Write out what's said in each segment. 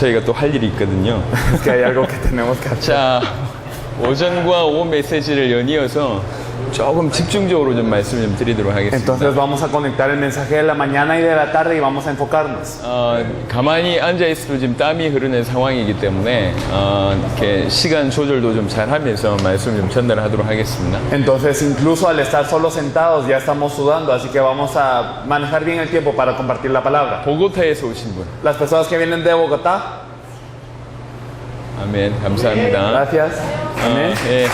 저희가 또 할 일이 있거든요. Es que hay algo que tenemos que hacer. 자, 오전과 오후 메시지를 연이어서 조금 집중적으로 좀 말씀을 좀 드리도록 하겠습니다. Entonces vamos a conectar el mensaje de la mañana y de la tarde y vamos a enfocarnos. 가만히 앉아 있어도 지금 땀이 흐르는 상황이기 때문에 이렇게 시간 조절도 좀 잘하면서 말씀 좀 전달하도록 하겠습니다. Entonces incluso al estar solo sentados ya estamos sudando, así que vamos a manejar bien el tiempo para compartir la palabra. 보고타에서 오신 분, Las personas que vienen de Bogotá, 아멘, 감사합니다. gracias. Amén. 예.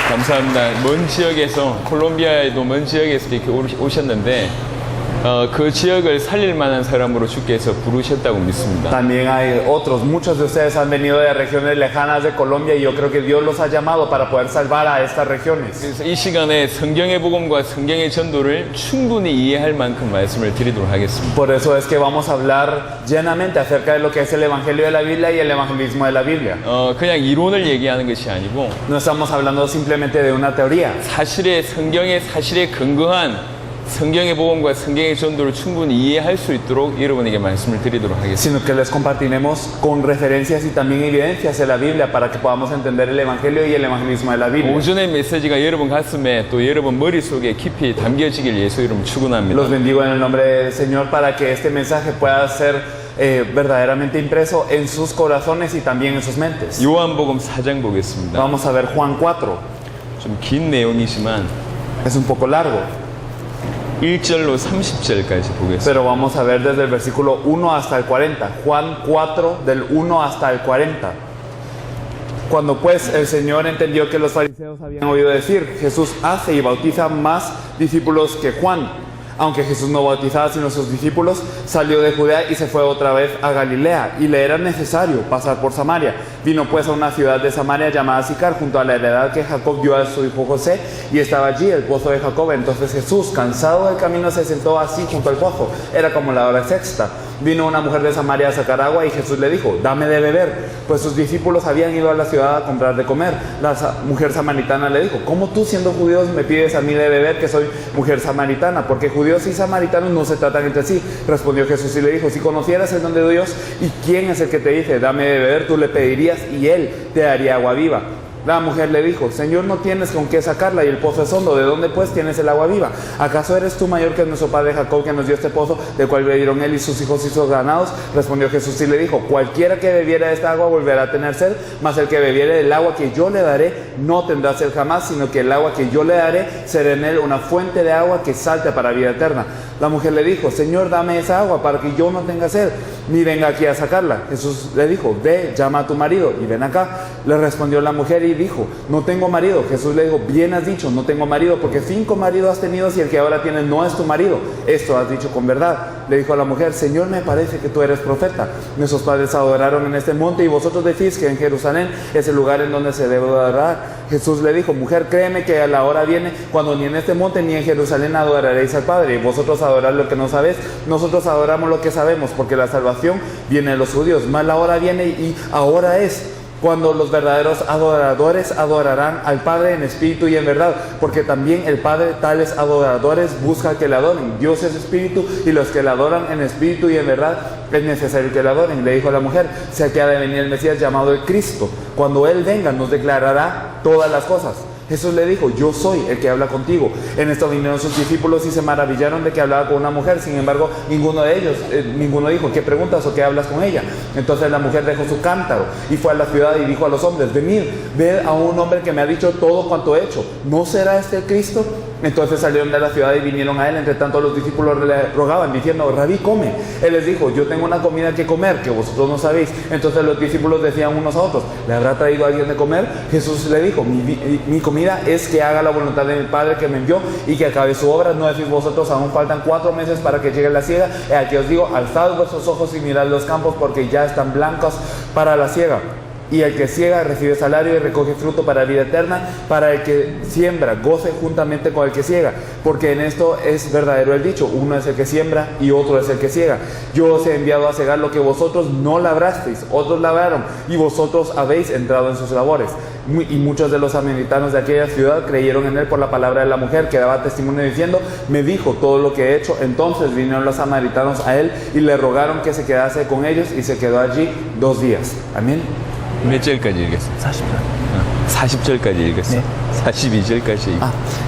감사합니다. 먼 지역에서, 콜롬비아에도 먼 지역에서 이렇게 오셨는데 그 지역을 살릴 만한 사람으로 주께서 부르셨다고 믿습니다. También hay otros, muchos de ustedes han venido de regiones lejanas de Colombia y yo creo que Dios los ha llamado para poder salvar a estas regiones. 그래서 이 시간에 성경의 복음과 성경의 전도를 충분히 이해할 만큼 말씀을 드리도록 하겠습니다. Por eso es que vamos a hablar llenamente acerca de lo que es el Evangelio de la Biblia y el evangelismo de la Biblia. 그냥 이론을 얘기하는 것이 아니고 No estamos hablando simplemente de una teoría, 사실의 성경의 사실에 근거한 성경의 복음과 성경의 전도를 충분히 이해할 수 있도록 여러분에게 말씀을 드리도록 하겠습니다. sino que les compartiremos con referencias y también evidencias de la Biblia para que podamos entender el Evangelio y el evangelismo de la Biblia. 오전의 메시지가 여러분 가슴에 또 여러분 머릿속에 깊이 담겨지길 예수 이름 축원합니다. Los bendigo en el nombre del Señor para que este mensaje pueda ser verdaderamente impreso en sus corazones y también en sus mentes. 요한복음 4장 보겠습니다. Vamos a ver Juan 4. 좀 긴 내용이지만 Es un poco largo, 1절로 30절까지 보겠습니다. pero vamos a ver desde el versículo 1 hasta el 40. Juan 4 del 1 hasta el 40. Cuando pues el Señor entendió que los fariseos habían oído decir, Jesús hace y bautiza más discípulos que Juan, aunque Jesús no bautizaba sino sus discípulos, salió de Judea y se fue otra vez a Galilea, y le era necesario pasar por Samaria. Vino pues a una ciudad de Samaria llamada Sicar, junto a la heredad que Jacob dio a su hijo José, y estaba allí el pozo de Jacob. Entonces Jesús, cansado del camino, se sentó así junto al pozo. Era como la hora sexta. Vino una mujer de Samaria a sacar agua y Jesús le dijo, dame de beber, pues sus discípulos habían ido a la ciudad a comprar de comer. La mujer samaritana le dijo, ¿cómo tú siendo judíos me pides a mí de beber, que soy mujer samaritana? Porque judíos y samaritanos no se tratan entre sí. Respondió Jesús y le dijo, si conocieras el don de Dios y quién es el que te dice, dame de beber, tú le pedirías y él te daría agua viva. La mujer le dijo, Señor, no tienes con qué sacarla y el pozo es hondo. ¿De dónde pues tienes el agua viva? ¿Acaso eres tú mayor que nuestro padre Jacob, que nos dio este pozo, del cual bebieron él y sus hijos y sus ganados? Respondió Jesús y le dijo, cualquiera que bebiera de esta agua volverá a tener sed, mas el que bebiere del agua que yo le daré no tendrá sed jamás, sino que el agua que yo le daré será en él una fuente de agua que salte para vida eterna. La mujer le dijo, Señor, dame esa agua para que yo no tenga sed, ni venga aquí a sacarla. Jesús le dijo, ve, llama a tu marido y ven acá. Le respondió la mujer y dijo, no tengo marido. Jesús le dijo, bien has dicho, no tengo marido, porque 5 maridos has tenido y el que ahora tienes no es tu marido. Esto has dicho con verdad. Le dijo a la mujer, Señor, me parece que tú eres profeta. Nuestros padres adoraron en este monte y vosotros decís que en Jerusalén es el lugar en donde se debe adorar. Jesús le dijo, mujer, créeme que a la hora viene cuando ni en este monte ni en Jerusalén adoraréis al Padre. Y vosotros adorad lo que no sabéis, nosotros adoramos lo que sabemos, porque la salvación viene de los judíos. Mas la hora viene y ahora es cuando los verdaderos adoradores adorarán al Padre en espíritu y en verdad, porque también el Padre tales adoradores busca que le adoren. Dios es espíritu y los que le adoran en espíritu y en verdad es necesario que le adoren. Le dijo a la mujer, sé que ha de venir el Mesías llamado el Cristo. Cuando Él venga nos declarará todas las cosas. Jesús le dijo, yo soy el que habla contigo. En esto vinieron sus discípulos y se maravillaron de que hablaba con una mujer. Sin embargo, ninguno dijo, ¿qué preguntas o qué hablas con ella? Entonces la mujer dejó su cántaro y fue a la ciudad y dijo a los hombres, venid, ved a un hombre que me ha dicho todo cuanto he hecho. ¿No será este el Cristo? Entonces salieron de la ciudad y vinieron a él. Entre tanto los discípulos le rogaban diciendo, Rabí, come. Él les dijo, yo tengo una comida que comer que vosotros no sabéis. Entonces los discípulos decían unos a otros, ¿le habrá traído alguien de comer? Jesús le dijo, mi comida es que haga la voluntad de mi Padre que me envió y que acabe su obra. ¿No decís vosotros, aún faltan 4 meses para que llegue la siega? Aquí os digo, alzad vuestros ojos y mirad los campos, porque ya están blancos para la siega. Y el que ciega recibe salario y recoge fruto para vida eterna, para el que siembra, goce juntamente con el que ciega. Porque en esto es verdadero el dicho, uno es el que siembra y otro es el que ciega. Yo os he enviado a cegar lo que vosotros no labrasteis, otros labraron, y vosotros habéis entrado en sus labores. Y muchos de los samaritanos de aquella ciudad creyeron en él por la palabra de la mujer, que daba testimonio diciendo, me dijo todo lo que he hecho. Entonces vinieron los samaritanos a él y le rogaron que se quedase con ellos, y se quedó allí 2 días. Amén. 몇 절까지 읽었어? 40절까지 읽었어. 42절까지.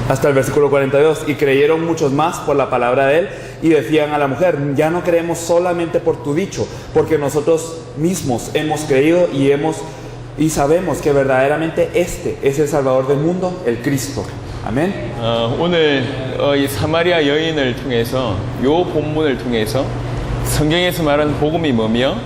Hasta el versículo 42. Y creyeron muchos más por la palabra de él, y decían a la mujer, ya no creemos solamente por tu dicho, porque nosotros mismos hemos creído y sabemos que verdaderamente este es el Salvador del mundo, el Cristo. Amén. 오늘 이 사마리아 여인을 통해서 요 본문을 통해서 성경에서 말하는 복음이 뭐며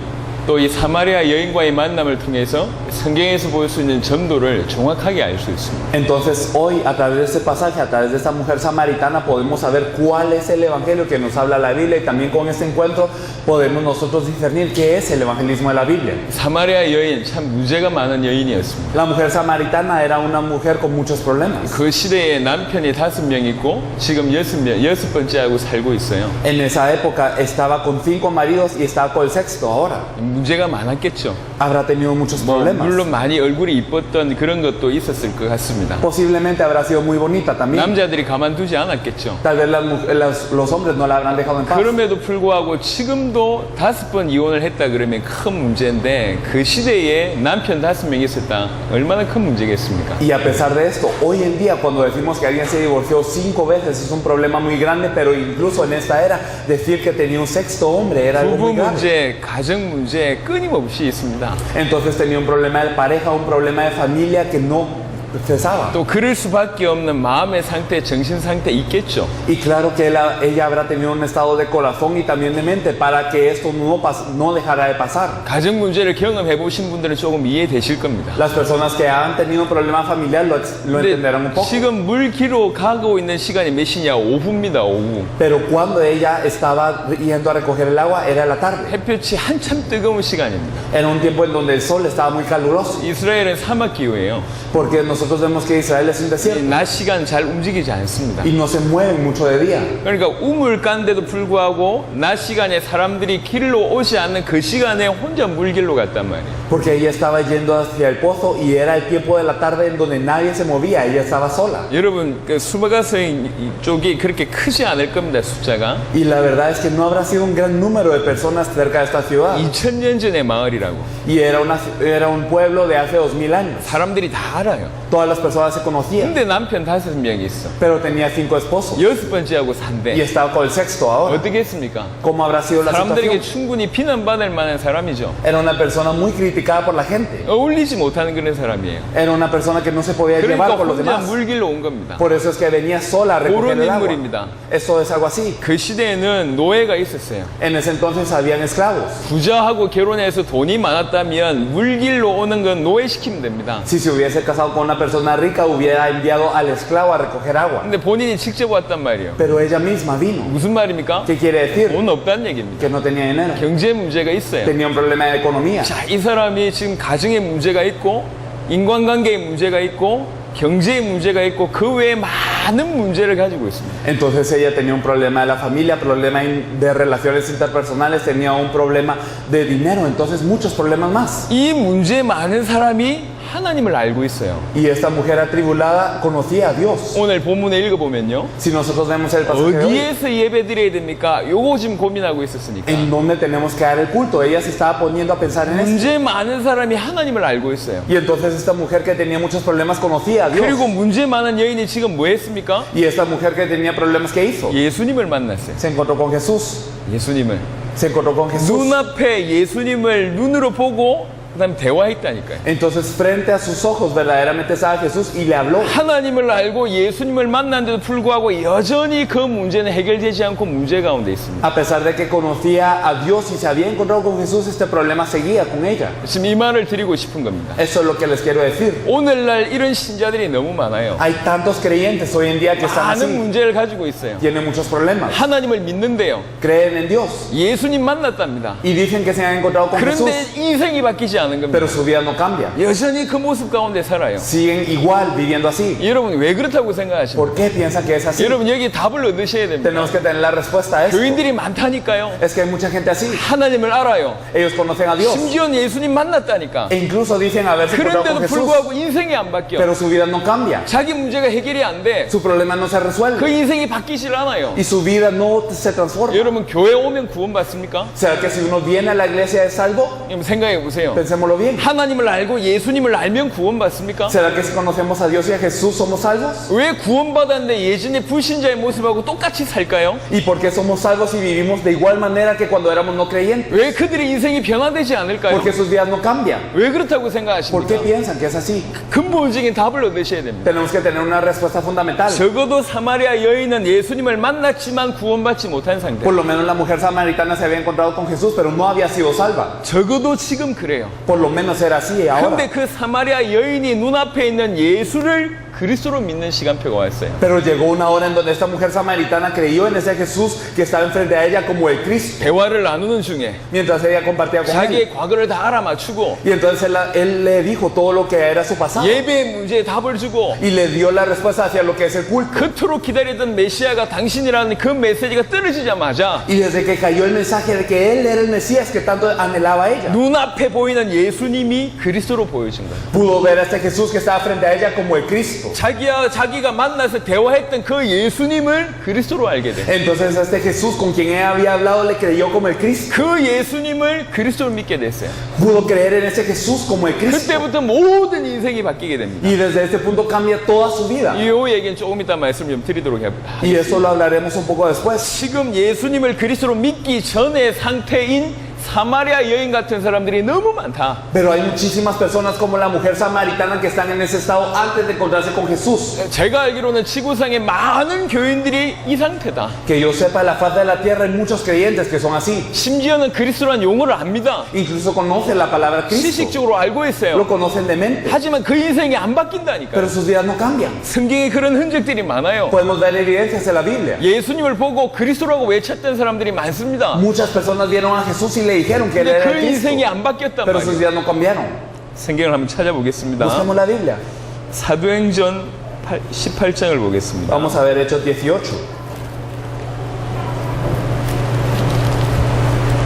또 이 사마리아 여인과의 만남을 통해서 성경에서 볼 수 있는 전도를 정확하게 알 수 있습니다. Entonces hoy a través de este pasaje, a través de esta mujer samaritana, podemos saber cuál es el evangelio que nos habla la Biblia, y también con este encuentro podemos nosotros discernir qué es el evangelismo de la Biblia. 사마리아 여인 참 문제가 많은 여인이었습니다. La mujer samaritana era una mujer con muchos problemas. 그 시대에 남편이 5명 있고 지금 6번째하고 살고 있어요. En esa época estaba con 5 maridos y estaba con el 6º ahora. 문제가 많았겠죠. Habrá tenido muchos 뭐, problemas. 물론 많이 얼굴이 이뻤던 그런 것도 있었을 것 같습니다. Posiblemente habrá sido muy bonita también. 남자들이 가만두지 않았겠죠. Tal vez los hombres no la habrán dejado en paz. 그럼에도 불구하고 지금도 5번 이혼을 했다 그러면 큰 문제인데 그 시대에 남편 5명이 있었다. 얼마나 큰 문제겠습니까? Y a pesar de esto, hoy en día cuando decimos que alguien se divorció 5 veces es un problema muy grande, pero incluso en esta era decir que tenía un 6º hombre era algo muy 부부 grave. 문제, 가정 문제 끊임없이 있습니다. Entonces tenía un problema de pareja, un problema de familia que no cesaba. 또 그럴 수밖에 없는 마음의 상태, 정신 상태 있겠죠. Y claro que ella habrá tenido un estado de corazón y también de mente para que esto no dejara de pasar. 가정 문제를 경험해 보신 분들은 조금 이해되실 겁니다. Las personas que han tenido un problema familiar lo entenderán un poco. 지금 물기로 가고 있는 시간이 몇 시냐? 오후입니다. 오후. Pero cuando ella estaba yendo a recoger el agua era la tarde. 햇볕이 한참 뜨거운 시간입니다. Era un tiempo en donde el sol estaba muy caluroso. 이스라엘은 사막 기후예요. Porque nosotros vemos que Israel es un desierto 낮 시간 잘 움직이지 않습니다. y no se mueven mucho de día. 그러니까 우물가인데도 불구하고 낮 시간에 사람들이 길로 오지 않는 그 시간에 혼자 물길로 갔단 말이에요. Porque ella estaba yendo hacia el pozo y era el tiempo de la tarde en donde nadie se movía, ella estaba sola. 여러분 그 수마가성 쪽이 그렇게 크지 않을 겁니다. 숫자가 Y la verdad es que no habrá sido un gran número de personas cerca de esta ciudad. 2000년 전의 마을이라고. Y era un pueblo de hace 2000 años. 사람들이 다 알아요. Todas las personas se conocían. 근데 남편 5명이 있어. Pero tenía 5 esposos 6번째하고 y 산대. estaba con el 6º ahora. 어떻게 했습니까? ¿Cómo habrá sido la 사람들에게 situación? 충분히 비난받을 만한 사람이죠. Era una persona muy criticada por la gente. 어울리지 못하는 그런 사람이에요. Era una persona que no se podía 그러니까 llevar por los 혼자 demás. 물길로 온 겁니다. Por eso es que venía sola a recoger 그런 el agua. 인물입니다. Eso es algo así. 그 시대에는 노예가 있었어요. En ese entonces habían esclavos. 부자하고 결혼해서 돈이 많았다면 물길로 오는 건 노예시키면 됩니다. Si se hubiese casado con una persona rica, hubiera enviado al esclavo a recoger agua. 근데 본인이 직접 왔단 말이에요. Pero ella misma vino. 무슨 말입니까? ¿Qué quiere decir? 돈 없다는 얘기입니다. Que no tenía dinero. 경제 문제가 있어요. Tenía un problema de economía. 자, 이 사람이 지금 가정에 문제가 있고 인간관계에 문제가 있고 경제에 문제가 있고 그 외에 많은 문제를 가지고 있습니다. Entonces ella tenía un problema de la familia, problema de relaciones interpersonales, tenía un problema de dinero, entonces muchos problemas más. 이 문제 많은 사람이 하나님을 알고 있어요. Y esta mujer atribulada conocía a Dios. 오늘 본문에 읽어보면요. Si nosotros vemos el pasaje de hoy, 어디에서 예배 드려야 됩니까? 요거 지금 고민하고 있었으니까. ¿en dónde tenemos que dar el culto? Ella se estaba poniendo a pensar en eso. 문제 많은 사람이 하나님을 알고 있어요. Y entonces esta mujer que tenía muchos problemas conocía a Dios. 그리고 문제 많은 여인이 지금 뭐 했습니까? Y esta mujer que tenía problemas, ¿qué hizo? 예수님을 만났어요. Se encontró con Jesús. 예수님을. Se encontró con Jesús. 눈앞에 예수님을 눈으로 보고 그다음 대화했다니까요. Entonces frente a sus ojos verdaderamente estaba Jesús y le habló. 하나님을 알고 예수님을 만난데도 불구하고 여전히 그 문제는 해결되지 않고 문제 가운데 있습니다. A pesar de que conocía a Dios y se había encontrado con Jesús, este problema seguía con ella. 지금 이 말을 드리고 싶은 겁니다. Eso es lo que les quiero decir. 오늘날 이런 신자들이 너무 많아요. Hay tantos creyentes hoy en día que están 많은 así. 문제를 가지고 있어요. Tienen muchos problemas. 하나님을 믿는데요. Creen en Dios 예수님 만났답니다. y dicen que se han encontrado con Jesús. 그런데 인생이 바뀌지 않아요. 않은 겁니다. pero su vida no cambia. 여전히 그 모습 가운데 살아요. Siguen igual viviendo así. 여러분 왜 그렇다고 생각하십니까? ¿Por qué piensan que es así? 여러분 여기 답을 얻으셔야 됩니다. Tenemos que tener la respuesta a esto. 교인들이 많다니까요. Es que hay mucha gente así. 하나님을 알아요. Ellos conocen a Dios. 심지어 예수님 만났다니까. E incluso dicen haberse encontrado con 그런데도 Jesús. 불구하고 인생이 안 바뀌어. Pero su vida no cambia. 자기 문제가 해결이 안 돼. Su problema no se 그 resuelve. 인생이 바뀌질 않아요. Y su vida no se transforma. 여러분 교회 오면 구원받습니까? ¿Será que si uno viene a la iglesia es salvo? 여러분 생각해 보세요. Pensémoslo bien. 하나님을 알고 예수님을 알면 구원받습니까? ¿Será que si conocemos a Dios y a Jesús somos salvos? 왜 구원받았는데 예전의 불신자의 모습하고 똑같이 살까요? ¿Y por qué somos salvos y vivimos de igual manera que cuando éramos no creyentes? 왜 그들의 인생이 변화되지 않을까요? Porque sus vidas no cambian. 왜 그렇다고 ¿Por qué 생각하십니까? piensan que es así? 근본적인 답을 얻으셔야 됩니다. Tenemos que tener una respuesta fundamental. 적어도 사마리아 여인은 예수님을 만났지만 구원받지 못한 상태. Por lo menos la mujer samaritana se había encontrado con Jesús, pero no había sido salva. 적어도 지금 그래요. Por lo menos era así ahora. 근데 그 사마리아 여인이 눈앞에 있는 예수를 그리스도로 믿는 시간표가 왔어요. Pero llegó una hora en donde esta mujer samaritana creyó en ese Jesús que estaba enfrente a ella como el Cristo, 대화를 나누는 중에 mientras ella compartía con él. 자기의 과거를 다 알아맞추고 Y entonces él le dijo todo lo que era su pasado 예배의 문제에 답을 주고 y le dio la respuesta hacia lo que es el culto. 그토록 기다리던 메시아가 당신이라는 그 메시지가 떨어지자마자 Y desde que cayó el mensaje de que él era el Mesías que tanto anhelaba ella, 눈앞에 보이는 예수님이 그리스도로 보여진 거예요. pudo ver a este Jesús que estaba frente a ella como el Cristo. 자기가 만나서 대화했던 그 예수님을 그리스도로 알게 돼. Entonces este Jesús con quien ella había hablado le creyó como el Cristo. 그 예수님을 그리스도로 믿게 됐어요. Pudo creer en ese Jesús como el Cristo. 그때부터 모든 인생이 바뀌게 됩니다. Y desde este punto cambia toda su vida. 이 얘기는 조금 이따 말씀 좀 드리도록 합니다. Y eso lo hablaremos un poco después. 지금 예수님을 그리스도로 믿기 전의 상태인 사마리아 여인 같은 사람들이 너무 많다. Pero hay muchísimas personas como la mujer samaritana que están en ese estado antes de encontrarse con Jesús. 제가 알기로는 지구상의 많은 교인들이 이 상태다. Que yo sepa, en la faz de la tierra hay muchos creyentes que son así. 심지어는 그리스도란 용어를 압니다. Incluso conocen la palabra Cristo. 지식적으로 알고 Lo 있어요. conocen de mente. 하지만 그 인생이 안 바뀐다니까요. Pero sus vidas no cambian. 성경에 그런 흔적들이 많아요. Podemos ver evidencias en la Biblia. 예수님을 보고 그리스도라고 외쳤던 사람들이 많습니다. Muchas personas vieron a Jesús y le dijeron que él 근데 era 그 el Cristo. 인생이 안 바뀌었단 Pero sus 말이에요. vidas no cambiaron. 성경을 한번 찾아보겠습니다. Busquemos la Biblia. 사도행전 18장을 보겠습니다. Vamos a ver Hechos 18.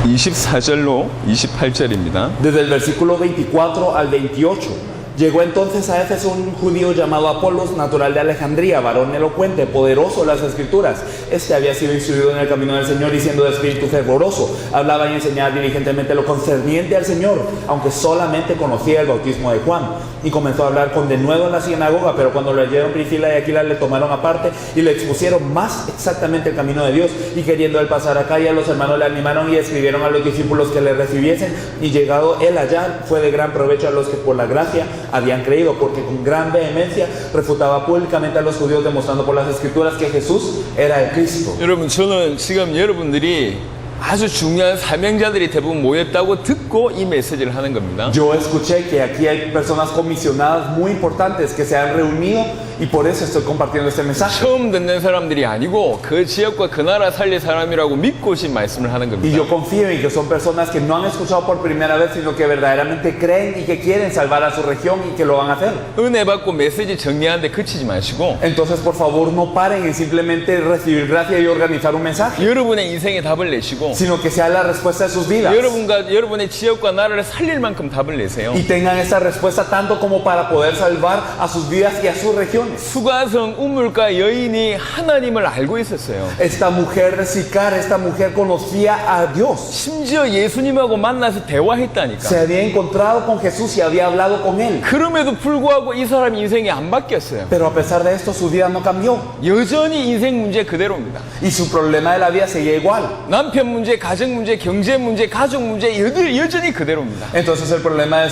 24절로 28절입니다. Desde el versículo 24 al 28. Llegó entonces a Éfeso un judío llamado Apolos, natural de Alejandría, varón elocuente, poderoso en las escrituras. Este había sido instruido en el camino del Señor y siendo de espíritu fervoroso, hablaba y enseñaba diligentemente lo concerniente al Señor, aunque solamente conocía el bautismo de Juan. Y comenzó a hablar con denuedo en la sinagoga, pero cuando lo oyeron Priscila y Aquila le tomaron aparte y le expusieron más exactamente el camino de Dios. Y queriendo él pasar acá, y a los hermanos le animaron y escribieron a los discípulos que le recibiesen. Y llegado él allá, fue de gran provecho a los que por la gracia habían creído, porque con gran vehemencia refutaba públicamente a los judíos, demostrando por las escrituras que Jesús era el Cristo. 여러분, 저는 지금 여러분들이 아주 중요한 사명자들이 대부분 모였다고 듣고 이 메시지를 하는 겁니다. Yo escuché que aquí hay personas comisionadas muy importantes que se han reunido y por eso estoy compartiendo este mensaje. 처음 듣는 사람들이 아니고 그 지역과 그 나라 살릴 사람이라고 믿고 오신 말씀을 하는 Y 겁니다. yo confío en que son personas que no han escuchado por primera vez, sino que verdaderamente creen y que quieren salvar a su región y que lo van a hacer. 은혜 받고 메시지 정리하는데 그치지 마시고 Entonces, por favor, no paren en simplemente recibir gracia y organizar un mensaje, 여러분의 인생에 답을 내시고 sino que sea la respuesta de sus vidas. 여러분의 지역과 나라를 살릴 만큼 답을 내세요. Y tengan esa respuesta tanto como para poder salvar a sus vidas y a sus regiones. 수가성 우물가 여인이 하나님을 알고 있었어요. Esta mujer de Sicar, esta mujer conocía a Dios. 심지어 예수님하고 만나서 대화했다니까. Se había encontrado con Jesús y había hablado con él. 그럼에도 불구하고 이 사람 인생이 안 바뀌었어요. Pero a pesar de esto, su vida no cambió. 여전히 인생 문제 그대로입니다. Y su problema de la vida seguía igual. 남편 문제, 가정 문제, 경제 문제, 가족 문제 여전히 그대로입니다. Entonces el problema de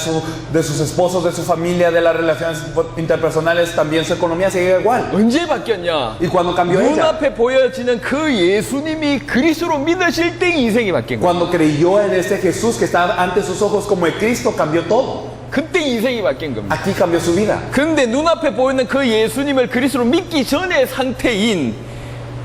sus esposos, de su familia, de las relaciones interpersonales, también su economía seguía igual. 언제 바뀌었냐? ¿Y cuando cambió ella? 눈앞에 보여지는 그 예수님이 그리스도로 믿으실 때 인생이 바뀐 거예요. Cuando creyó en este Jesús que estaba ante sus ojos como el Cristo, cambió todo. 그때 인생이 바뀐 겁니다. Aquí cambió su vida. 근데 눈앞에 보이는 그 예수님을 그리스도로 믿기 전의 상태인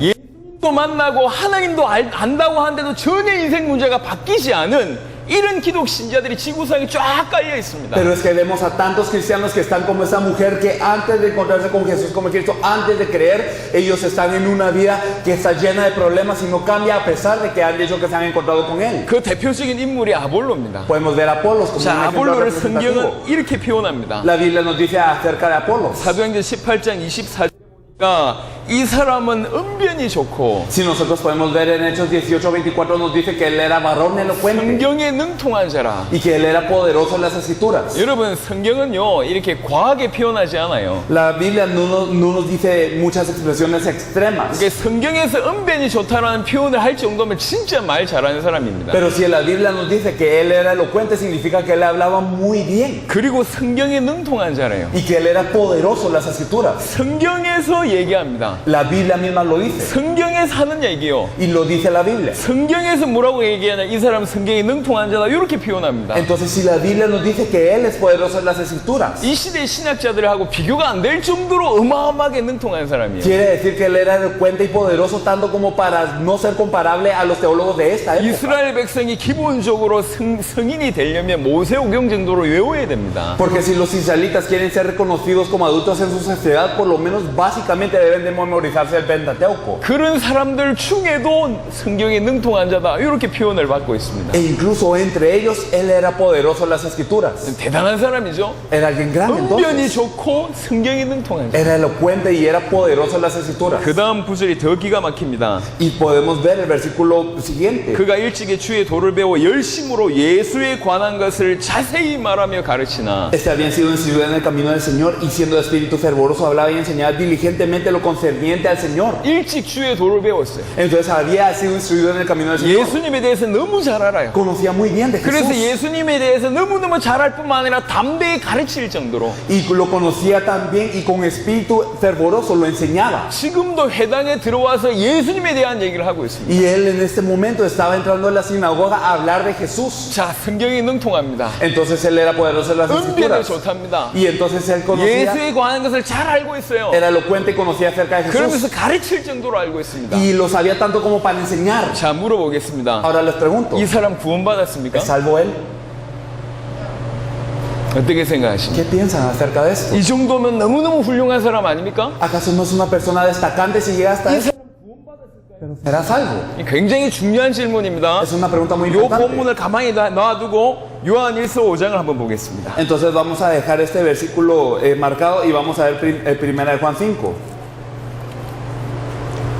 예수님도 만나고 하나님도 안다고 하는데도 전혀 인생 문제가 바뀌지 않은 이런 기독 신자들이 지구상에 쫙 깔려 있습니다. Pero es que vemos a tantos cristianos que están como esa mujer que antes de encontrarse con Jesús como Cristo, antes de creer, ellos están en una vida que está llena de problemas y no cambia a pesar de que han dicho que se han encontrado con Él. 그 대표적인 인물이 아볼로입니다. Podemos ver a Apolos como un 자, ejemplo 아볼로를 representativo. 성경은 이렇게 표현합니다. La Biblia nos dice acerca de Apolos. 사도행전 18장 24절이니까 이 사람은 언변이 좋고 Si nosotros podemos ver en Hechos 18:24 nos dice que él era varón elocuente 성경에 능통한 자라. y que él era poderoso en las escrituras. 여러분, 성경은요 이렇게 과하게 표현하지 않아요. La Biblia no nos dice muchas expresiones extremas. 그러니까 성경에서 언변이 좋다라는 표현을 할 정도면 진짜 말 잘하는 사람입니다. Pero si la Biblia nos dice que él era elocuente, significa que él hablaba muy bien 그리고 성경에 능통한 자래요. y que él era poderoso en las escrituras. 성경에서 얘기합니다. La Biblia misma lo dice 성경에서 하는 얘기요. y lo dice la Biblia. 성경에서 뭐라고 얘기하냐? 이 사람 성경에 능통한 자다. 이렇게 표현합니다. Entonces, si la Biblia nos dice que él es poderoso en las escrituras, 이 시대 신학자들하고 비교가 안 될 정도로 어마어마하게 능통한 사람이에요. quiere decir que él era elocuente y poderoso tanto como para no ser comparable a los teólogos de esta época. 이스라엘 백성이 기본적으로 성인이 되려면 모세오경 정도로 외워야 됩니다. Porque si los israelitas quieren ser reconocidos como adultos en su sociedad, por lo menos básicamente deben de memorizarse el Pentateuco. 그런 사람들 중에도 성경에 능통한 자다. 이렇게 표현을 받고 있습니다. E incluso entre ellos, él era poderoso en las escrituras. 대단한 사람이죠. Era alguien grande 언변이 entonces. 좋고 성경에 능통한 자. Era elocuente y era poderoso en las escrituras. 그 다음 구절이 더 기가 막힙니다. Y podemos ver el versículo siguiente. 그가 일찍이 주의 도를 배워 열심으로 예수에 관한 것을 자세히 말하며 가르치나 Este había sido instruido en el camino del Señor y siendo de espíritu fervoroso hablaba y enseñaba diligentemente lo concerniente al Señor. 일찍 주의 도를 배웠어요. Entonces había sido instruido en el camino del Señor. 예수님에 대해서 너무 잘 알아요. Conocía muy bien de 그래서 Jesús 예수님에 대해서 너무너무 잘 알 뿐만 아니라 담대히 가르칠 정도로 y lo conocía también y con espíritu fervoroso lo enseñaba. 지금도 회당에 들어와서 예수님에 대한 얘기를 하고 있습니다. Y él en este momento estaba entrando en la sinagoga a hablar de Jesús. 자, 성경이 능통합니다. Entonces él era poderoso en las 언변이 escrituras. 좋답니다. Y entonces él conocía, 예수에 관한 것을 잘 알고 있어요. era elocuente y conocía acerca de 그러면서 Jesús. 가르칠 정도로 알고 있습니다. Y lo sabía tanto como para enseñar. 자, 물어보겠습니다. Ahora les pregunto, 이 사람 구원받았습니까? ¿es salvo él? 어떻게 생각하십니까? ¿Qué piensan acerca de esto? 이 정도면 너무너무 훌륭한 사람 아닙니까? ¿Acaso no es una persona destacante si llega hasta eso? Pero será salvo. 굉장히 중요한 질문입니다. Es una pregunta muy 이 importante. 본문을 가만히 놔두고 요한일서 5장을 한번 보겠습니다. Entonces vamos a dejar este versículo marcado y vamos a ver primera de Juan 5.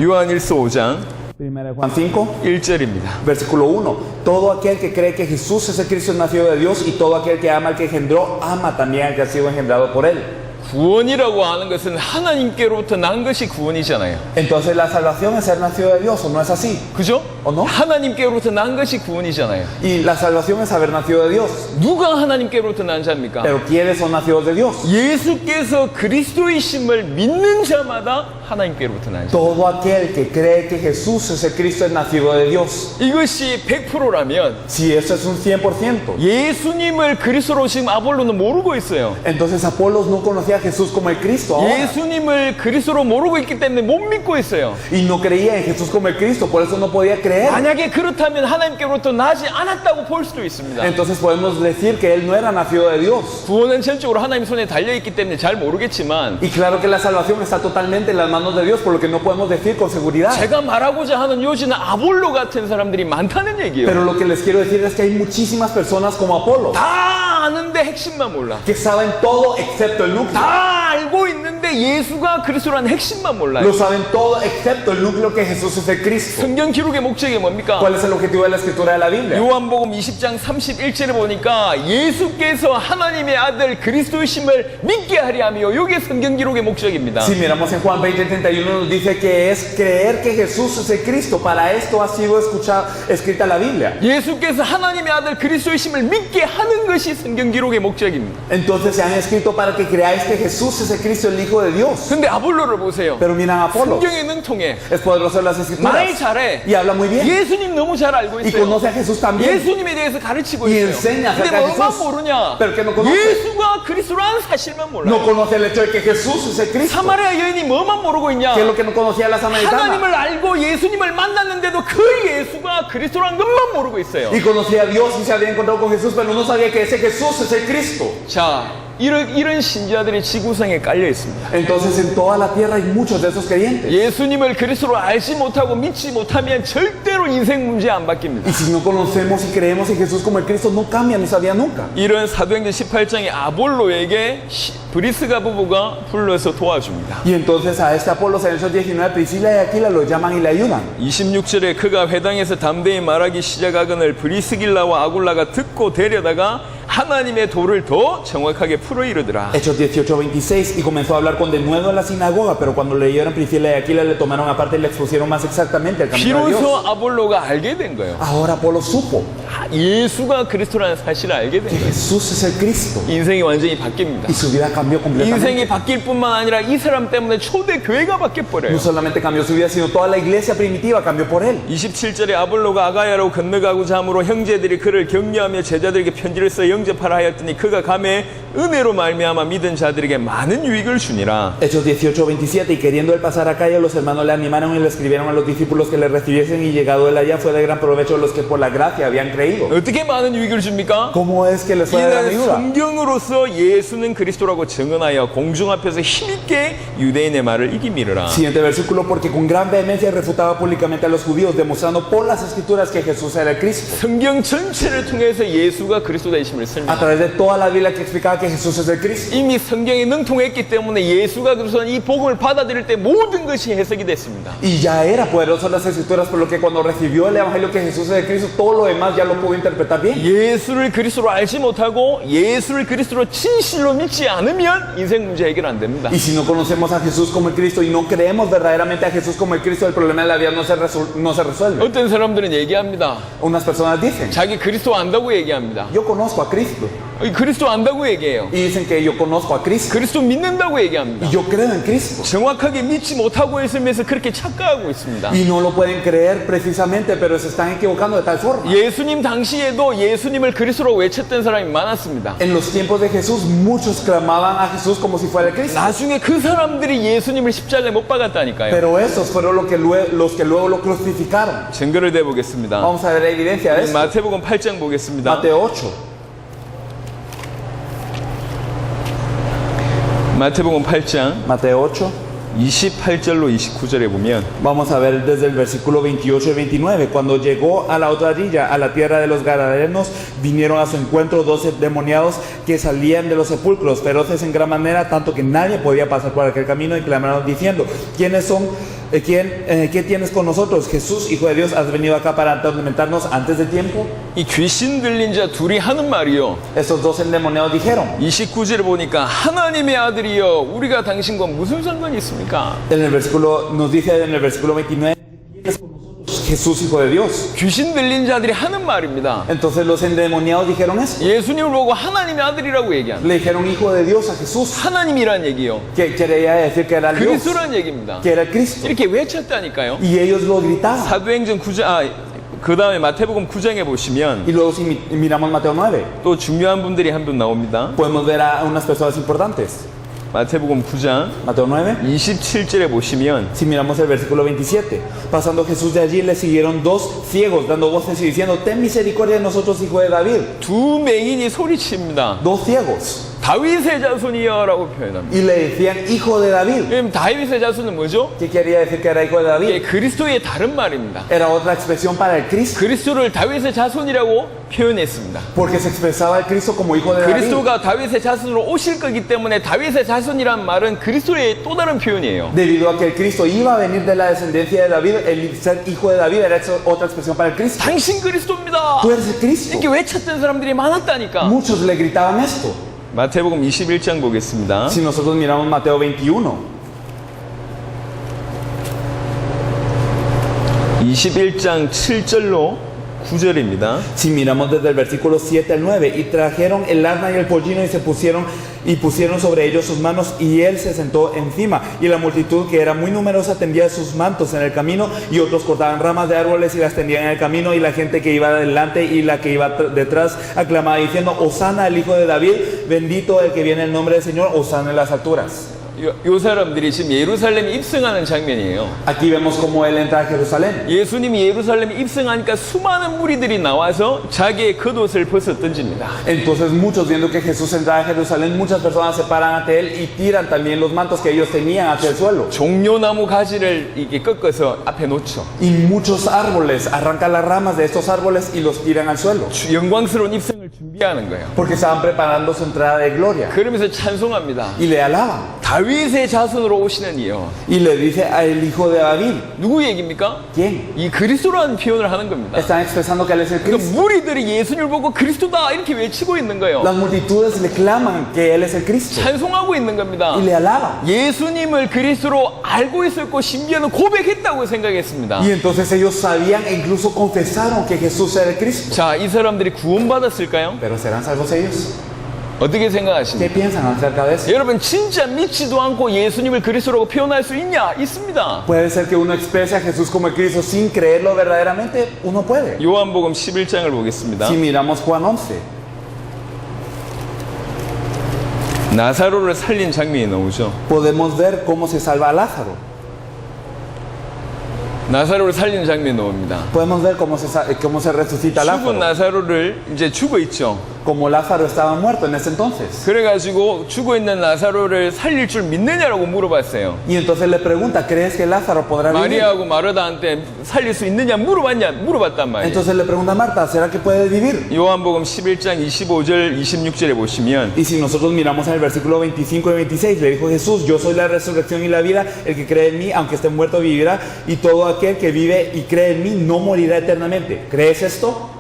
요한일서 5장 Primera de Juan 5, 1절입니다. versículo 1. Todo aquel que cree que Jesús es el Cristo es nacido de Dios y todo aquel que ama al que engendró, ama también al que ha sido engendrado por él. 구원이라고 하는 것은 하나님께로부터 난 것이 구원이잖아요. Entonces la salvación es ser nacido de Dios, ¿o no es así? 그죠? ¿O no? 하나님께로부터 난 것이 구원이잖아요. Y la salvación es haber nacido de Dios. 누가 하나님께로부터 난 자입니까? Pero ¿quiénes son nacidos de Dios? 예수께서 그리스도이심을 믿는 자마다 하나님께로부터 난 자. Todo aquel que cree que Jesús es el Cristo es nacido de Dios. 이것이 100%라면 Si eso es un 100%, 예수님을 그리스도로 지금 아볼로는 모르고 있어요. entonces Apolos no conocía a Jesús como el Cristo ahora. 예수님을 그리스도로 모르고 있기 때문에 못 믿고 있어요. Y no creía en Jesús como el Cristo, por eso no podía creer. 만약에 그렇다면 하나님께로부터 나지 않았다고 볼 수도 있습니다. Entonces podemos decir que él no era nacido de Dios. 구원은 전적으로 하나님 손에 달려있기 때문에 잘 모르겠지만 Y claro que la salvación está totalmente en las manos de Dios, por lo que no podemos decir con seguridad. 제가 말하고자 하는 요지는 아볼로 같은 사람들이 많다는 얘기예요. Pero lo que les quiero decir es que hay muchísimas personas como Apolo 다 아는데 핵심만 몰라. que saben todo excepto el núcleo. 다 알고 있는데 예수가 그리스도라는 핵심만 몰라요. Lo saben todo excepto el núcleo que Jesús es el Cristo. 성경 기록의 목적이 뭡니까? ¿Cuál es el objetivo de la escritura de la Biblia? 요한복음 20장 31절에 보니까 예수께서 하나님의 아들 그리스도이심을 믿게 하려 하며 이게 성경 기록의 목적입니다. Si miramos en Juan 20:31 nos dice que es creer que Jesús es el Cristo. Para esto ha sido escrita la Biblia. 예수께서 하나님의 아들 그리스도이심을 믿게 하는 것이 성경 기록의 목적입니다. Entonces se han escrito para que creáis que Jesús es el Cristo, el Hijo hijo de Dios. 근데 아볼로를 보세요. Pero miran a Apolo, 성경에 능통해. es poderoso en las 말 escrituras 잘해. y habla muy bien. 예수님 너무 잘 알고 Y 있어요. conoce a Jesús también. 예수님에 대해서 가르치고 Y 있어요. enseña 근데 acerca de 뭐만 Jesús. 모르냐? Pero que no conoce. 예수가 그리스도라는 사실만 몰라요. No conoce el hecho de que Jesús es el Cristo. 사마리아 여인이 뭐만 모르고 있냐? ¿Qué es lo que no conocía la samaritana? 하나님을 알고 예수님을 만났는데도 그 예수가 그리스도라는 것만 모르고 있어요. Y conocía a Dios y se había encontrado con Jesús, pero no sabía que ese Jesús es el Cristo. 자, 이런 신자들이 지구상에 깔려 있습니다. Entonces en toda la tierra hay muchos de esos creyentes. 예수님을 그리스도로 알지 못하고 믿지 못하면 절대로 인생 문제 안 바뀝니다. Y si no conocemos y creemos en Jesús como el Cristo, no cambia ni sabía nunca. 이런 사도행전 18장의 아볼로에게 브리스가 부부가 불러서 도와줍니다. Y entonces a este Apolo en Hechos 19, Priscila y Aquila lo llaman y le ayudan. 26절에 그가 회당에서 담대히 말하기 시작하거늘 브리스길라와 아굴라가 듣고 데려다가 하나님의 도를 더 정확하게 풀어 이르더라. Hechos 18:26, y comenzó a hablar con denuedo en la sinagoga, pero cuando leyeron Priscila y Aquila le tomaron aparte y le expusieron más exactamente el camino de 비로소 Dios. 아볼로가 알게 된 거예요. Ahora Apolo supo 예수가 그리스도라는 사실을 알게 된 que 거예요. Jesús es el Cristo 인생이 완전히 바뀝니다. y su vida cambió completamente. 인생이 바뀔 뿐만 아니라 이 사람 때문에 초대 교회가 바뀌어버려요. No solamente cambió su vida, sino toda la iglesia primitiva cambió por él. 27절에 아볼로가 아가야로 건너가고자 함으로 형제들이 그를 격려하며 제자들에게 편지를 써 영접하라 하였더니 그가 감에 은혜로 말미암아 믿은 자들에게 많은 유익을 주니라. Hechos 18:27, y queriendo él pasar a calle, los hermanos le animaron y le escribieron a los discípulos que le recibiesen, y llegado él allá fue de gran provecho a los que por la gracia habían creído. 어떻게 많은 유익을 줍니까? ¿Cómo es que les fue de gran 이는 ayuda? 성경으로서 예수는 그리스도라고 증언하여 공중 앞에서 힘있게 유대인의 말을 이기미르라. Siguiente versículo, porque con gran vehemencia refutaba públicamente a los judíos, demostrando por las escrituras que Jesús era el Cristo. 성경 전체를 통해서 예수가 그리스도 되심을 A 설명. través de toda la Biblia que explicaba que Jesús es el Cristo. 이미 성경에 능통했기 때문에 예수가 그리스도는 이 복음을 받아들일 때 모든 것이 해석이 됐습니다. Y ya era poderoso en las escrituras, por lo que cuando recibió el evangelio que Jesús es el Cristo, todo lo demás ya lo pudo interpretar bien. 예수를 그리스도로 알지 못하고 예수를 그리스도로 진실로 믿지 않으면 인생 문제 해결 안 됩니다. Y si no conocemos a Jesús como el Cristo y no creemos verdaderamente a Jesús como el Cristo, el problema de la vida no se resuelve. 어떤 사람들은 얘기합니다. Unas personas dicen, 자기 그리스도 안다고 얘기합니다. yo conozco a Cristo. 그리스도 안다고 얘기해요. Y dicen que yo conozco a Cristo. 그리스도 믿는다고 얘기합니다. Y yo creo en Cristo. 정확하게 믿지 못하고 있으면서 그렇게 착각하고 있습니다. Y no lo pueden creer precisamente, pero se están equivocando de tal forma. 예수님 당시에도 예수님을 그리스도로 외쳤던 사람이 많았습니다. En los tiempos de Jesús, muchos clamaban a Jesús como si fuera el Cristo. 나중에 그 사람들이 예수님을 십자가에 못 박았다니까요. Pero esos fueron los que luego lo crucificaron. 증거를 대보겠습니다. Vamos a ver la evidencia de esto. 마태복음 8장 보겠습니다. Mateo 8. 마태복음 8장 Mateo 8. 28절로 29절에 보면 Vamos a ver desde el versículo 28 y 29. Cuando llegó a la otra orilla, a la tierra de los Gadarenos, vinieron a su encuentro 12 demoniados que salían de los sepulcros, feroces en gran manera, tanto que nadie podía pasar por aquel camino, y clamaron diciendo, ¿quiénes son? ¿Qué tienes con nosotros? Jesús, Hijo de Dios, ¿has venido acá para atormentarnos antes de tiempo? 이 귀신 들린 자 둘이 하는 말이요. Estos dos endemoniados dijeron. 29절을 보니까 하나님의 아들이여 우리가 당신과 무슨 상관이 있습니까? En el versículo, nos dice en el versículo 29, Jesús, Hijo de Dios. 귀신 들린 자들이 하는 말입니다. Entonces los endemoniados dijeron eso. 예수님을 보고 하나님의 아들이라고 얘기합니다. Le dijeron Hijo de Dios a Jesús. 하나님이란 얘기요. Que quería decir que era el Dios, 그리스도란 얘기입니다. que era el Cristo. 이렇게 외쳤다니까요. Y ellos lo gritaban. 사도행전 9장, 그 다음에 마태복음 9장에 보시면 Y luego si miramos Mateo 9, 또 중요한 분들이 한 분 나옵니다. podemos ver a unas personas importantes. 마태복음 9장 Mateo 9. 27절에 보시면 Si miramos el versículo 27, pasando Jesús de allí, le siguieron dos ciegos, dando voces y diciendo, ten misericordia de nosotros, Hijo de David. 두 맹인이 소리칩니다. Dos ciegos. 다윗의 자손이여 라고 표현합니다. Y le decían, Hijo de David. 그럼 다윗의 자손은 뭐죠? ¿Qué quería decir que era Hijo de 이게 David? 그리스도의 다른 말입니다. Era otra expresión para el Cristo, 그리스도를 다윗의 자손이라고 표현했습니다. porque se expresaba el Cristo como Hijo de David. 그리스도가 다윗의 자손으로 오실 거기 때문에 다윗의 자손이란 말은 그리스도의 또 다른 표현이에요. Debido a que el Cristo iba a venir de la descendencia de David, el ser Hijo de David era otra expresión para el Cristo. 당신 그리스도입니다. Tú eres el Cristo. 이렇게 외쳤던 사람들이 많았다니까. Muchos le gritaban esto. 마태복음 21장 보겠습니다. Si nosotros miramos Mateo 21, 21장 7절로 9절입니다. Si miramos desde el versículo 7 al 9, y trajeron el asna y el pollino y pusieron sobre ellos sus manos, y él se sentó encima, y la multitud, que era muy numerosa, tendía sus mantos en el camino, y otros cortaban ramas de árboles y las tendían en el camino, y la gente que iba delante y la que iba detrás aclamaba diciendo: Hosana al Hijo de David, bendito el que viene en el nombre del Señor, Hosana en las alturas. 요 사람들이 지금 예루살렘에 입성하는 장면이에요. Aquí vemos cómo él entra a Jerusalén. 예수님이 예루살렘에 입성하니까 수많은 무리들이 나와서 자기의 겉옷을 벗어 던집니다. Entonces muchos, viendo que Jesús entraba a Jerusalén, muchas personas se paran ante él y tiran también los mantos que ellos tenían hacia el suelo. 종려나무 가지를 이렇게 꺾어서 앞에 놓죠. Y muchos árboles, arrancan las ramas de estos árboles y los tiran al suelo. 영광스러운 입성을 준비하는 거예요. Porque estaban preparando su entrada de gloria. 그러면서 찬송합니다. Y le alaban. 다윗의 자손으로 오시는 이요. Y le dice al hijo de David. 누구 얘기입니까? ¿Quién? 이 그리스도라는 표현을 하는 겁니다. Están expresando que él es el 그러니까 Cristo. 무리들이 예수님을 보고 그리스도다 이렇게 외치고 있는 거예요. Las multitudes le claman que él es el Cristo. 찬송하고 있는 겁니다. Y le alaban. 예수님을 그리스도로 알고 있었고 심지어는 고백했다고 생각했습니다. Y entonces ellos sabían e incluso confesaron que Jesús era el Cristo. 자, 이 사람들이 구원받았을까요? Pero ¿serán salvos ellos? 어떻게 ¿Qué 생각하십니까? piensan acerca de eso? 여러분 진짜 믿지도 않고 예수님을 그리스도라고 표현할 수 있냐? 있습니다. ¿Puede ser que uno exprese a Jesús como el Cristo sin creerlo verdaderamente? Uno puede. 요한복음 11장을 보겠습니다. Si miramos Juan 11, 나사로를 살린 장면이 나오죠. podemos ver cómo se salva a Lázaro. 나사로를 살리는 장면이 나옵니다. Podemos ver cómo se resucita a 죽은 Lázaro. 나사로를 이제 죽어 있죠. Como Lázaro estaba muerto en ese entonces. 그래가지고 죽어 있는 나사로를 살릴 줄 믿느냐라고 물어봤어요. Y entonces le pregunta, ¿crees que Lázaro podrá vivir? 마리아하고 마르다한테 살릴 수 있느냐 물어봤단 말이에요. Entonces le pregunta a Marta, ¿será que puede vivir? 요한복음 11장 25절 26절에 보시면 Y si nosotros miramos en el versículo 25 y 26, le dijo Jesús: Yo soy la resurrección y la vida, el que cree en mí, aunque esté muerto, vivirá, y todo aquel que vive y cree en mí no morirá eternamente. ¿Crees esto?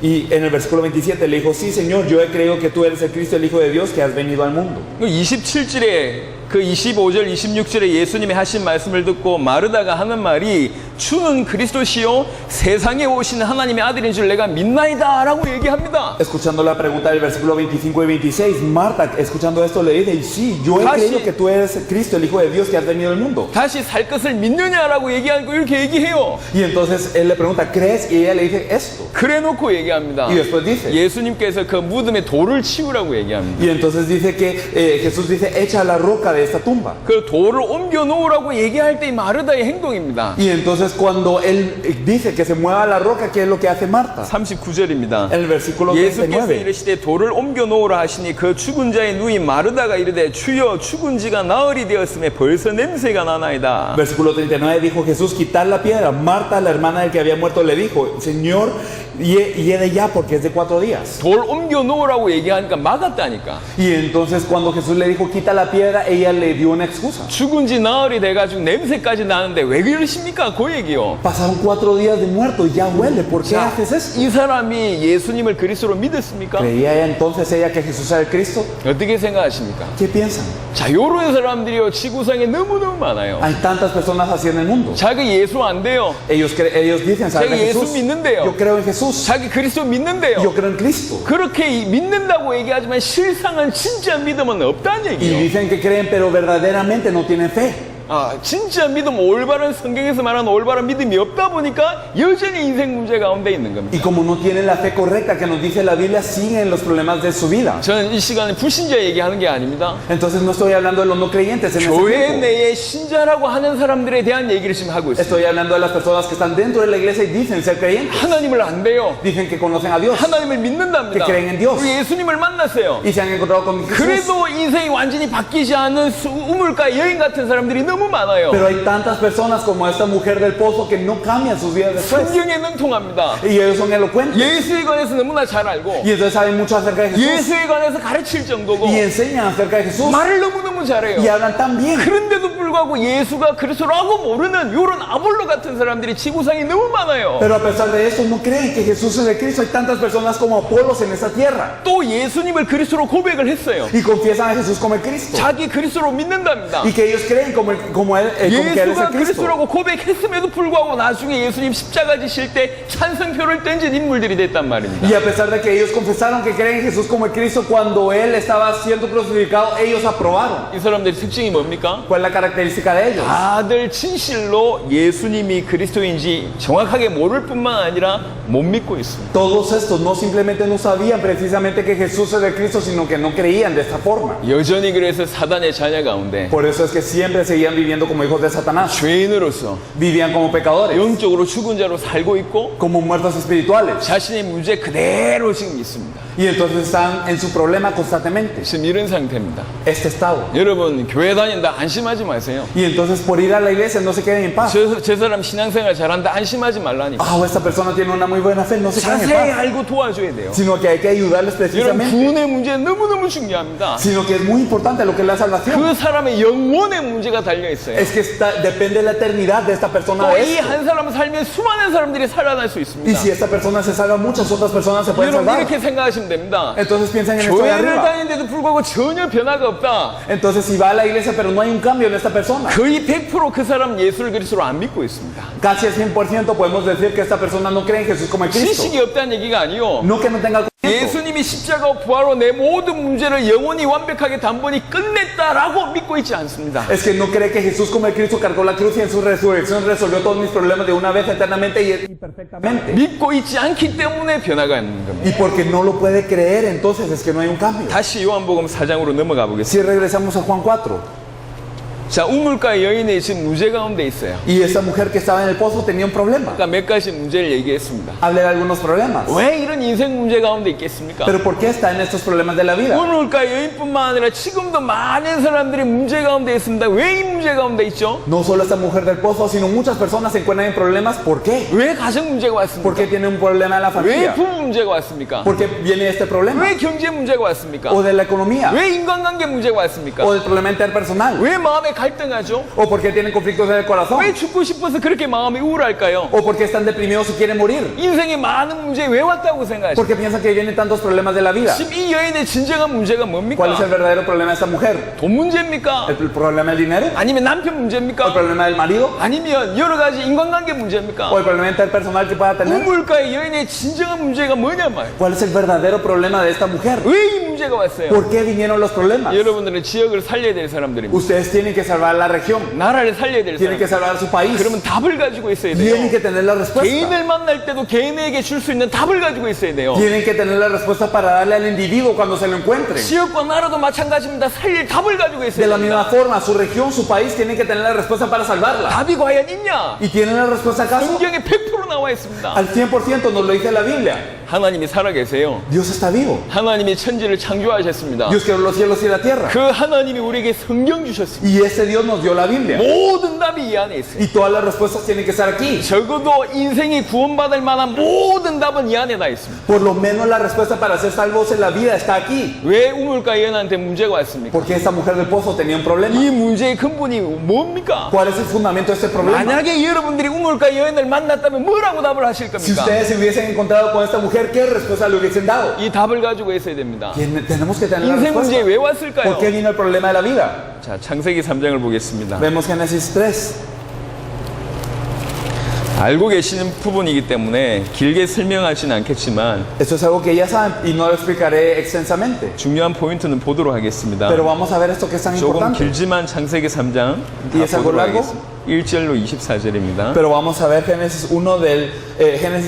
Y en el versículo 27 le dijo: Sí, Señor, yo he creído que tú eres el Cristo, el Hijo de Dios, que has venido al mundo. 27절에 그 25절 26절에 예수님이 하신 말씀을 듣고 마르다가 하는 말이 주는 그리스도시요 세상에 오신 하나님의 아들인 줄 내가 믿나이다 라고 얘기합니다. Escuchando la pregunta del versículo 25 y 26, Marta, escuchando esto, le dice: Sí, yo he Casi. creído que tú eres el Cristo, el Hijo de Dios, que has venido al mundo. 다시 살 것을 믿느냐라고 얘기하고 이렇게 얘기해요. Y entonces él le pregunta: ¿Crees? Y ella le dice esto. 그래 놓고 얘기합니다. Y después dice, 예수님께서 그 무덤에 돌을 치우라고 얘기합니다. y entonces dice que Jesús dice: Echa la roca de esta tumba. 그 돌을 옮겨 놓으라고 얘기할 때 마르다의 행동입니다. Y entonces cuando él dice que se mueva la roca, ¿qué es lo que hace Marta? 39절입니다. En el versículo 예수께서 39. 이르시되 돌을 옮겨 놓으라 하시니 그 죽은 자의 누인 마르다가 이르되 주여 죽은 지가 나흘이 되었음에 벌써 냄새가 나나이다. Versículo 39 dijo Jesús: Quitar la piedra. Marta, la hermana del que había muerto, le dijo: Señor, hiede ya porque es de 4 días. 돌 옮겨 놓으라고 얘기하니까 막았다니까. Y entonces cuando Jesús le dijo: Quita la piedra, ella le dio una excusa. 죽은 지 나흘이 돼가지고 냄새까지 나는데 왜 그러십니까? 그 얘기요. Pasaron 4 días de muerto y ya huele. ¿Por qué haces esto? 이 사람이 예수님을 그리스도로 믿었습니까? ¿Creía entonces ella que Jesús era el Cristo? 어떻게 생각하십니까? ¿Qué piensan? 자, 요런 사람들이요 지구상에 너무너무 많아요. Hay tantas personas así en el mundo. 자기 예수 안 돼요. Ellos dicen: ¿Saben 자기 de 예수 Jesús? 믿는데요. Yo creo en Jesús. 자기 그리스도 믿는데요. Yo creo en Cristo. 그렇게 믿는다고 얘기하지만 실상은 진짜 믿음은 없다는 Y 얘기예요. dicen que creen, pero verdaderamente no tienen fe. 아, 진짜 믿음, 올바른 성경에서 말하는 올바른 믿음이 없다 보니까 여전히 인생 문제 가운데 있는 겁니다. Y como no tienen la fe correcta que nos dice la Biblia, siguen los problemas de su vida. 저는 이 시간에 불신자 얘기하는 게 아닙니다. Entonces no estoy hablando de los no creyentes en ese 교회 tiempo. 내에 신자라고 하는 사람들에 대한 얘기를 지금 하고 있어요. Estoy hablando de las personas que están dentro de la iglesia y dicen ser creyentes. 하나님을 안 돼요. Dicen que conocen a Dios 하나님을 믿는답니다. Que creen en Dios. 그리고 예수님을 만났어요. y se han encontrado con Jesús. 그래도 인생이 완전히 바뀌지 않은 우물가 여인 같은 사람들이 너무 많아요. Pero hay tantas personas como esta mujer del pozo que no cambian sus vidas después. 성경에 능통합니다. Y ellos son elocuentes. 예수에 관해서 너무나 잘 알고 Y entonces saben mucho acerca de Jesús. 예수에 관해서 가르칠 정도고 Y enseñan acerca de Jesús. 말을 너무너무 잘해요. Y hablan tan bien. 그런데도 불구하고 불구하고 예수가 그리스도라고 모르는 이런 아볼로 같은 사람들이 지구상에 너무 많아요. Pero a pesar de eso no creen que Jesús es el Cristo. Hay tantas personas como Apolos en esta tierra. 또 예수님을 그리스도로 고백을 했어요. Y confiesan a Jesús como el Cristo. 자기 그리스도로 믿는답니다. Y que ellos creen como que Él es 예수가 el Cristo. 그리스도라고 고백했음에도 불구하고 나중에 예수님 십자가 지실 때 찬성표를 던진 인물들이 됐단 말입니다. Y a pesar de que ellos confesaron que creen en Jesús como el Cristo, cuando Él estaba siendo crucificado, ellos aprobaron. 이 사람들의 특징이 뭡니까? ¿Cuál es la característica de ellos? 다들 진실로 예수님이 그리스도인지 정확하게 모를 뿐만 아니라 못 믿고 있습니다. Todos estos no simplemente no sabían precisamente que Jesús es el Cristo, sino que no creían de esta forma. 여전히 그래서 사단의 자녀 가운데 Por eso es que siempre seguían viviendo como hijos de Satanás. 죄인으로서 Vivían como pecadores, 영적으로 죽은 자로 살고 있고 como muertos espirituales. 자신의 문제 그대로 지금 있습니다. Y entonces están en su problema constantemente. 지금 이런 상태입니다. Este estado. 여러분 교회 다닌다 안심하지 마세요. Y entonces por ir a la iglesia no se queden en paz. 저 사람 신앙생활 잘한다 안심하지 말라니까. Ah, esta persona tiene una muy buena fe, no se queden en 자세히 paz. 알고 도와줘야 돼요. Sino que hay que ayudarles 여러분 precisamente. 구원의 문제 너무너무 중요합니다. Sino que es muy importante lo que es la salvación. 그 사람의 영혼의 문제가 달려 있어요. Es que depende de la eternidad de esta persona 또 de 이 esto. 한 사람 살면 수많은 사람들이 살아날 수 Y 있습니다. si esta persona se salva, muchas otras personas se pueden 여러분 salvar. 이렇게 생각하시면 됩니다. Entonces piensen en esto de 교회를 arriba. 다니는데도 불구하고 전혀 변화가 없다. Entonces si va a la iglesia pero no hay un cambio en esta persona, 거의 100% 그 사람 예수를 그리스도로 안 믿고 있습니다. casi al 100% podemos decir que esta persona no cree en Jesús como el Cristo. 지식이 없다는 얘기가 아니요. No que no tenga conocimiento, 예수님이 십자가 부활로 내 모든 문제를 영원히 완벽하게 단번에 끝냈다라고 믿고 있지 않습니다. es que no cree que Jesús como el Cristo cargó la cruz y en su resurrección resolvió todos mis problemas de una vez eternamente y perfectamente. 믿고 있지 않기 때문에 변화가 있는 겁니다. Y porque no lo puede creer, entonces es que no hay un cambio. 다시 요한복음 4장으로 넘어가 보겠습니다. Si regresamos a Juan 4, 자, 우물가 여인이 지금 문제 가운데 있어요. y esta mujer que estaba en el pozo tenía un problema. 아까 몇 가지 문제를 얘기했습니다. Hablé de algunos problemas. 왜 이런 인생 문제 가운데 있겠습니까? Pero ¿por qué está en estos problemas de la vida? 우물가 여인뿐만 아니라 지금도 많은 사람들이 문제 가운데 있습니다. 왜 이 문제 가운데 있죠? No solo esta mujer del pozo, sino muchas personas se encuentran en problemas. ¿Por qué? 왜 가정 문제가 ¿Por 왔습니까? qué tiene un problema en la 왜 familia? 부부 문제가 왔습니까? ¿Por qué viene este problema? 왜 경제 문제가 왔습니까? ¿O de la economía? 왜 인간관계 문제가 왔습니까? ¿O del problema interpersonal? 왜 마음에 갈등하죠? ¿O por qué tienen conflictos en el corazón? 왜 죽고 싶어서 그렇게 마음이 우울할까요? ¿O por qué están deprimidos y quieren morir? 인생에 많은 문제 왜 왔다고 생각하십니까? ¿Por qué piensan que vienen tantos problemas de la vida? 지금 이 여인의 진정한 문제가 ¿Cuál es el 뭡니까? verdadero problema de esta mujer? 돈 문제입니까? ¿El problema del dinero? 아니면 남편 ¿O el 문제입니까? problema del marido? 아니면 여러 가지 인간관계 문제입니까? ¿O el problema interpersonal que pueda tener? 우물가의 여인의 진정한 문제가 뭐냐 말이에요. ¿Cuál es el verdadero problema de esta mujer? 왜 이 문제가 왔어요? ¿Por qué vinieron los problemas? 여러분들은 지역을 살려야 될 사람들입니다. Ustedes tienen que salvar la región, 나라를 살려야 될 tienen que 사람. salvar su país, 그러면 답을 가지고 있어야 tienen 돼요. que tener la respuesta, 개인을 만날 때도 개인에게 줄 수 있는 답을 가지고 있어야 돼요. tienen que tener la respuesta para darle al individuo cuando se lo encuentren. 지역과 나라도 마찬가지입니다. 살릴 답을 가지고 De 있어야 la 됩니다. misma forma, su región, su país tienen que tener la respuesta para salvarla. 답이 과연 있냐? ¿Y tienen la respuesta acaso? 성경에 100% 나와 있습니다. Al 100% nos lo dice la Biblia. 하나님이 살아계세요. Dios está vivo. 하나님이 천지를 창조하셨습니다. Dios creó los cielos y la tierra. 그 하나님이 우리에게 성경 주셨습니다. Y ese Dios nos dio la Biblia. 모든 답이 이 안에 있어요. Y todas las respuestas tienen que estar aquí. 적어도 인생이 구원받을 만한 모든 답은 이 안에 다 있습니다. Por lo menos la respuesta para ser salvos en la vida está aquí. 왜 우물가 여인한테 문제가 왔습니까? Porque esta mujer del pozo tenía un problema. 이 문제의 근본이 뭡니까? ¿Cuál es el fundamento de este problema? 만약에 여러분들이 우물가 여인을 만났다면 뭐라고 답을 하실 Si 겁니까? ustedes se hubiesen encontrado con esta mujer, ¿qué respuesta le hubiesen dado? 이 답을 가지고 있어야 됩니다. Tenemos que tener la 인생 문제에 respuesta. 왜 ¿Por 왔을까요? qué vino el problema de la vida? 자, 창세기 3장을 보겠습니다. Vemos Génesis 3. 알고 계시는 부분이기 때문에 길게 설명하지는 않겠지만 Esto es algo que ya saben y no lo explicaré extensamente. 중요한 포인트는 보도록 하겠습니다. Pero vamos a ver esto que es tan 조금 importante. 길지만 창세기 3장 ¿Y es algo 보도록 largo? 하겠습니다. 1절로 24절입니다. Pero vamos a ver Génesis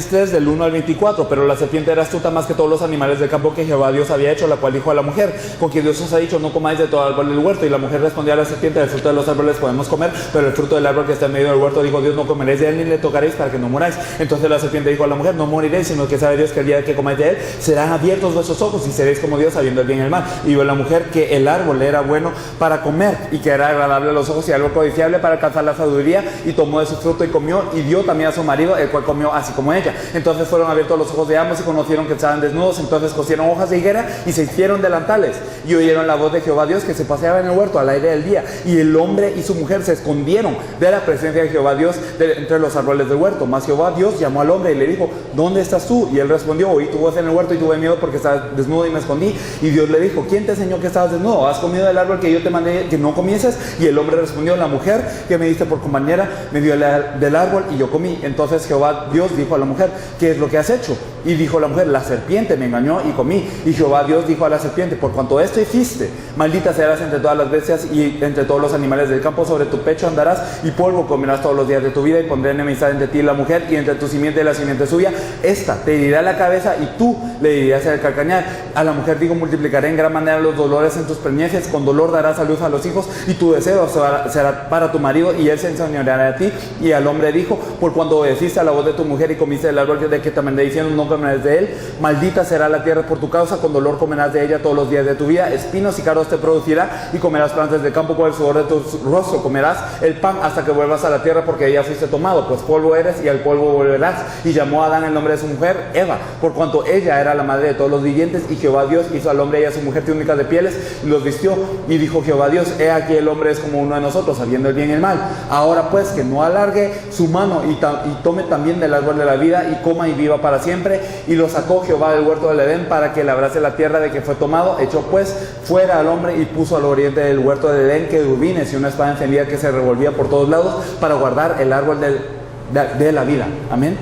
3 del 1 al 24. Pero la serpiente era astuta más que todos los animales del campo que Jehová Dios había hecho, la cual dijo a la mujer: con que Dios os ha dicho, no comáis de todo árbol del huerto. Y la mujer respondió a la serpiente: del fruto de los árboles podemos comer, pero el fruto del árbol que está en medio del huerto, dijo Dios, no comeréis de él ni le tocaréis para que no muráis. Entonces la serpiente dijo a la mujer: no moriréis, sino que sabe Dios que el día que comáis de él serán abiertos vuestros ojos y seréis como Dios, sabiendo el bien y el mal. Y vio la mujer que el árbol era bueno para comer y que era agradable a los ojos y algo codiciable para alcanzar la sabiduría, sabiduría y tomó de su fruto y comió y dio también a su marido, el cual comió así como ella. Entonces fueron abiertos los ojos de ambos y conocieron que estaban desnudos. Entonces cosieron hojas de higuera y se hicieron delantales y oyeron la voz de Jehová Dios que se paseaba en el huerto al aire del día. Y el hombre y su mujer se escondieron de la presencia de Jehová Dios entre los árboles del huerto. Mas Jehová Dios llamó al hombre y le dijo: ¿dónde estás tú? Y él respondió: oí tu voz en el huerto y tuve miedo porque estabas desnudo y me escondí. Y Dios le dijo: ¿quién te enseñó que estabas desnudo? ¿Has comido del árbol que yo te mandé que no comieses? Y el hombre respondió: la mujer que me diste por compañera me dio del árbol y yo comí. Entonces Jehová Dios dijo a la mujer: ¿qué es lo que has hecho? Y dijo la mujer: la serpiente me engañó y comí. Y Jehová Dios dijo a la serpiente: por cuanto esto hiciste, maldita serás entre todas las bestias y entre todos los animales del campo. Sobre tu pecho andarás y polvo comerás todos los días de tu vida. Y pondré enemistad entre ti y la mujer y entre tu simiente y la simiente suya. Esta te herirá la cabeza y tú le herirás el calcañar. A la mujer digo: multiplicaré en gran manera los dolores en tus preñeces. Con dolor darás a luz a los hijos y tu deseo será para tu marido y él se enseñoreará de ti. Y al hombre dijo: por cuando obedeciste a la voz de tu mujer y comiste del árbol de que te mandé diciendo: no comerás de él, maldita será la tierra por tu causa, con dolor comerás de ella todos los días de tu vida. Espinos y cardos te producirá y comerás plantas del campo. Con el sudor de tu rostro comerás el pan hasta que vuelvas a la tierra, porque ella fuiste tomado, pues polvo eres y al polvo volverás. Y llamó a Adán el nombre de su mujer Eva, por cuanto ella era la madre de todos los vivientes. Y Jehová Dios hizo al hombre y a su mujer túnicas de pieles y los vistió. Y dijo Jehová Dios: he aquí el hombre es como uno de nosotros, sabiendo el bien y el mal. Ahora pues que no alargue su mano y tome también del árbol de la vida y coma y viva para siempre. Y lo sacó Jehová del huerto del Edén para que labrase la tierra de que fue tomado. Echó pues fuera al hombre y puso al oriente del huerto del Edén querubines y una espada encendida que se revolvía por todos lados para guardar el árbol de la vida. Amén.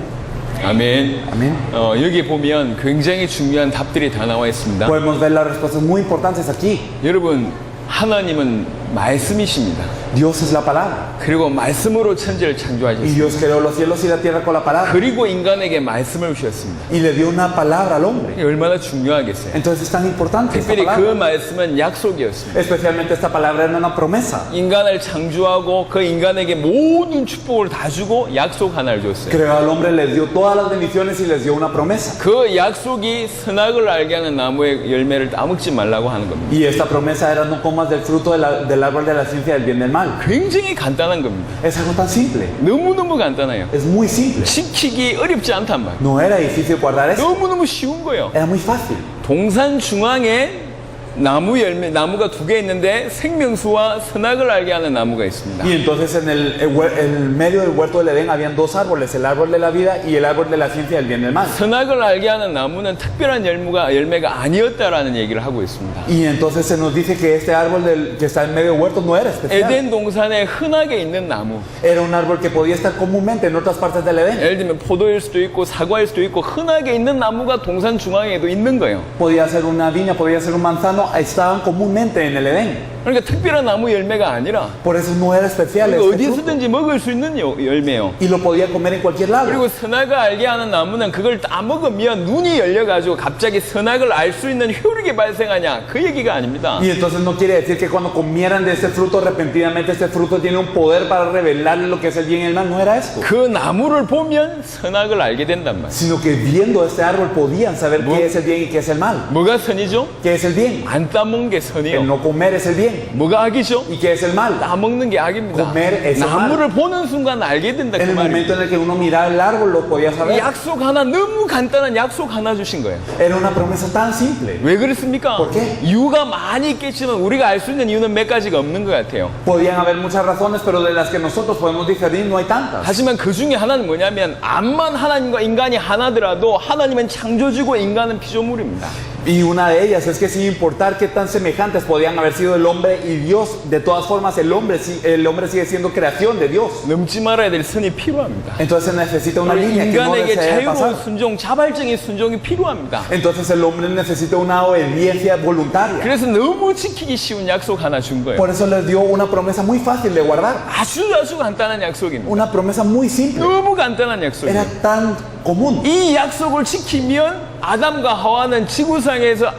아멘. Amén. 여기 보면 굉장히 중요한 답들이 다 나와 있습니다. Podemos ver las respuestas muy importantes aquí. 여러분, 하나님은 말씀이십니다. Dios es la palabra. 그리고 말씀으로 천지를 Y 창조하셨습니다. Dios creó los cielos y la tierra con la palabra. 그리고 인간에게 말씀을 주셨습니다. Y le dio una palabra al hombre. 이게 얼마나 중요하겠어요. Entonces es tan importante esta 특별히 그 palabra. 말씀은 약속이었습니다. Especialmente esta palabra era una promesa. 인간을 창조하고 그 인간에게 모든 축복을 다 주고 약속 하나를 줬어요. Creó al hombre, les dio todas las bendiciones y les dio una promesa. 그 약속이 선악을 알게 하는 나무의 열매를 따먹지 말라고 하는 겁니다. Y esta promesa era: no comas del fruto del árbol de la ciencia del bien y del mal. 굉장히 간단한 겁니다. Es algo tan simple. 너무너무 간단해요. Es muy simple. 지키기 어렵지 않단 말이에요. No era difícil guardar eso. 너무너무 쉬운 거예요. Era muy fácil. 동산 중앙에 나무가 두 개 있는데 생명수와 선악을 알게 하는 나무가 있습니다. Y entonces en el medio del huerto del Edén habían dos árboles: el árbol de la vida y el árbol de la ciencia del bien y del mal. 선악을 알게 하는 나무는 특별한 열매가 아니었다라는 얘기를 하고 있습니다. Y entonces se nos dice que este árbol que está en medio del huerto no era especial. 에덴 동산에 흔하게 있는 나무. Era un árbol que podía estar comúnmente en otras partes del Edén. 예를 들면 포도일 수도 있고 사과일 수도 있고 흔하게 있는 나무가 동산 중앙에도 있는 거예요. Podía ser una viña, podía ser un manzano, estaban comúnmente en el Edén. 그러니까 특별한 나무 열매가 아니라 Por eso no era especial. 그러니까 Este fruto. 어디서든지 먹을 수 있는 열매요. Y lo podía comer en cualquier lado. 그리고 선악을 알게 하는 나무는 그걸 다 먹으면 눈이 열려가지고 갑자기 선악을 알 수 있는 효력이 발생하냐, 그 얘기가 아닙니다. Y entonces no quiere decir que cuando comieran de este fruto repentinamente este fruto tiene un poder para revelarle lo que es el bien y el mal. No era esto. 그 나무를 보면 선악을 알게 된단 말이에요. Sino que viendo este árbol podían saber qué es el bien y qué es el mal. 뭐가 선이죠? ¿Qué es el bien? 안 따먹는 게 El 선이에요. no comer es el bien. 뭐가 악이죠? ¿Y qué es el mal? 따먹는 게 악입니다. Comer es el mal. 나무를 보는 순간 알게 된다 En 그 el 말이에요. momento en el que uno miraba el árbol lo podía saber. 약속 하나, 너무 간단한 약속 하나 주신 거예요. Era una promesa tan simple. 왜 그렇습니까? ¿Por qué? 이유가 많이 있겠지만 우리가 알 수 있는 이유는 몇 가지가 없는 것 같아요. Podían haber muchas razones, pero de las que nosotros podemos diferir no hay tantas. 하지만 그 중에 하나는 뭐냐면 암만 하나님과 인간이 하나더라도 하나님은 창조주고 인간은 피조물입니다. Y una de ellas es que sin importar qué tan semejantes podían haber sido el hombre y Dios, de todas formas el hombre sigue siendo creación de Dios. 넘지 말아야 될 선이 필요합니다. Entonces se necesita una línea que no 인간에게 se debe 자유로운 pasar. 순종, 자발적인 순종이 필요합니다. Entonces el hombre necesita una obediencia voluntaria. 그래서 너무 지키기 쉬운 약속 하나 준 거예요. Por eso les dio una promesa muy fácil de guardar. 아주 간단한 약속입니다. Una promesa muy simple. 너무 간단한 Era 약속이에요. tan común. 이 약속을 지키면 아담과 하와는 지구상에서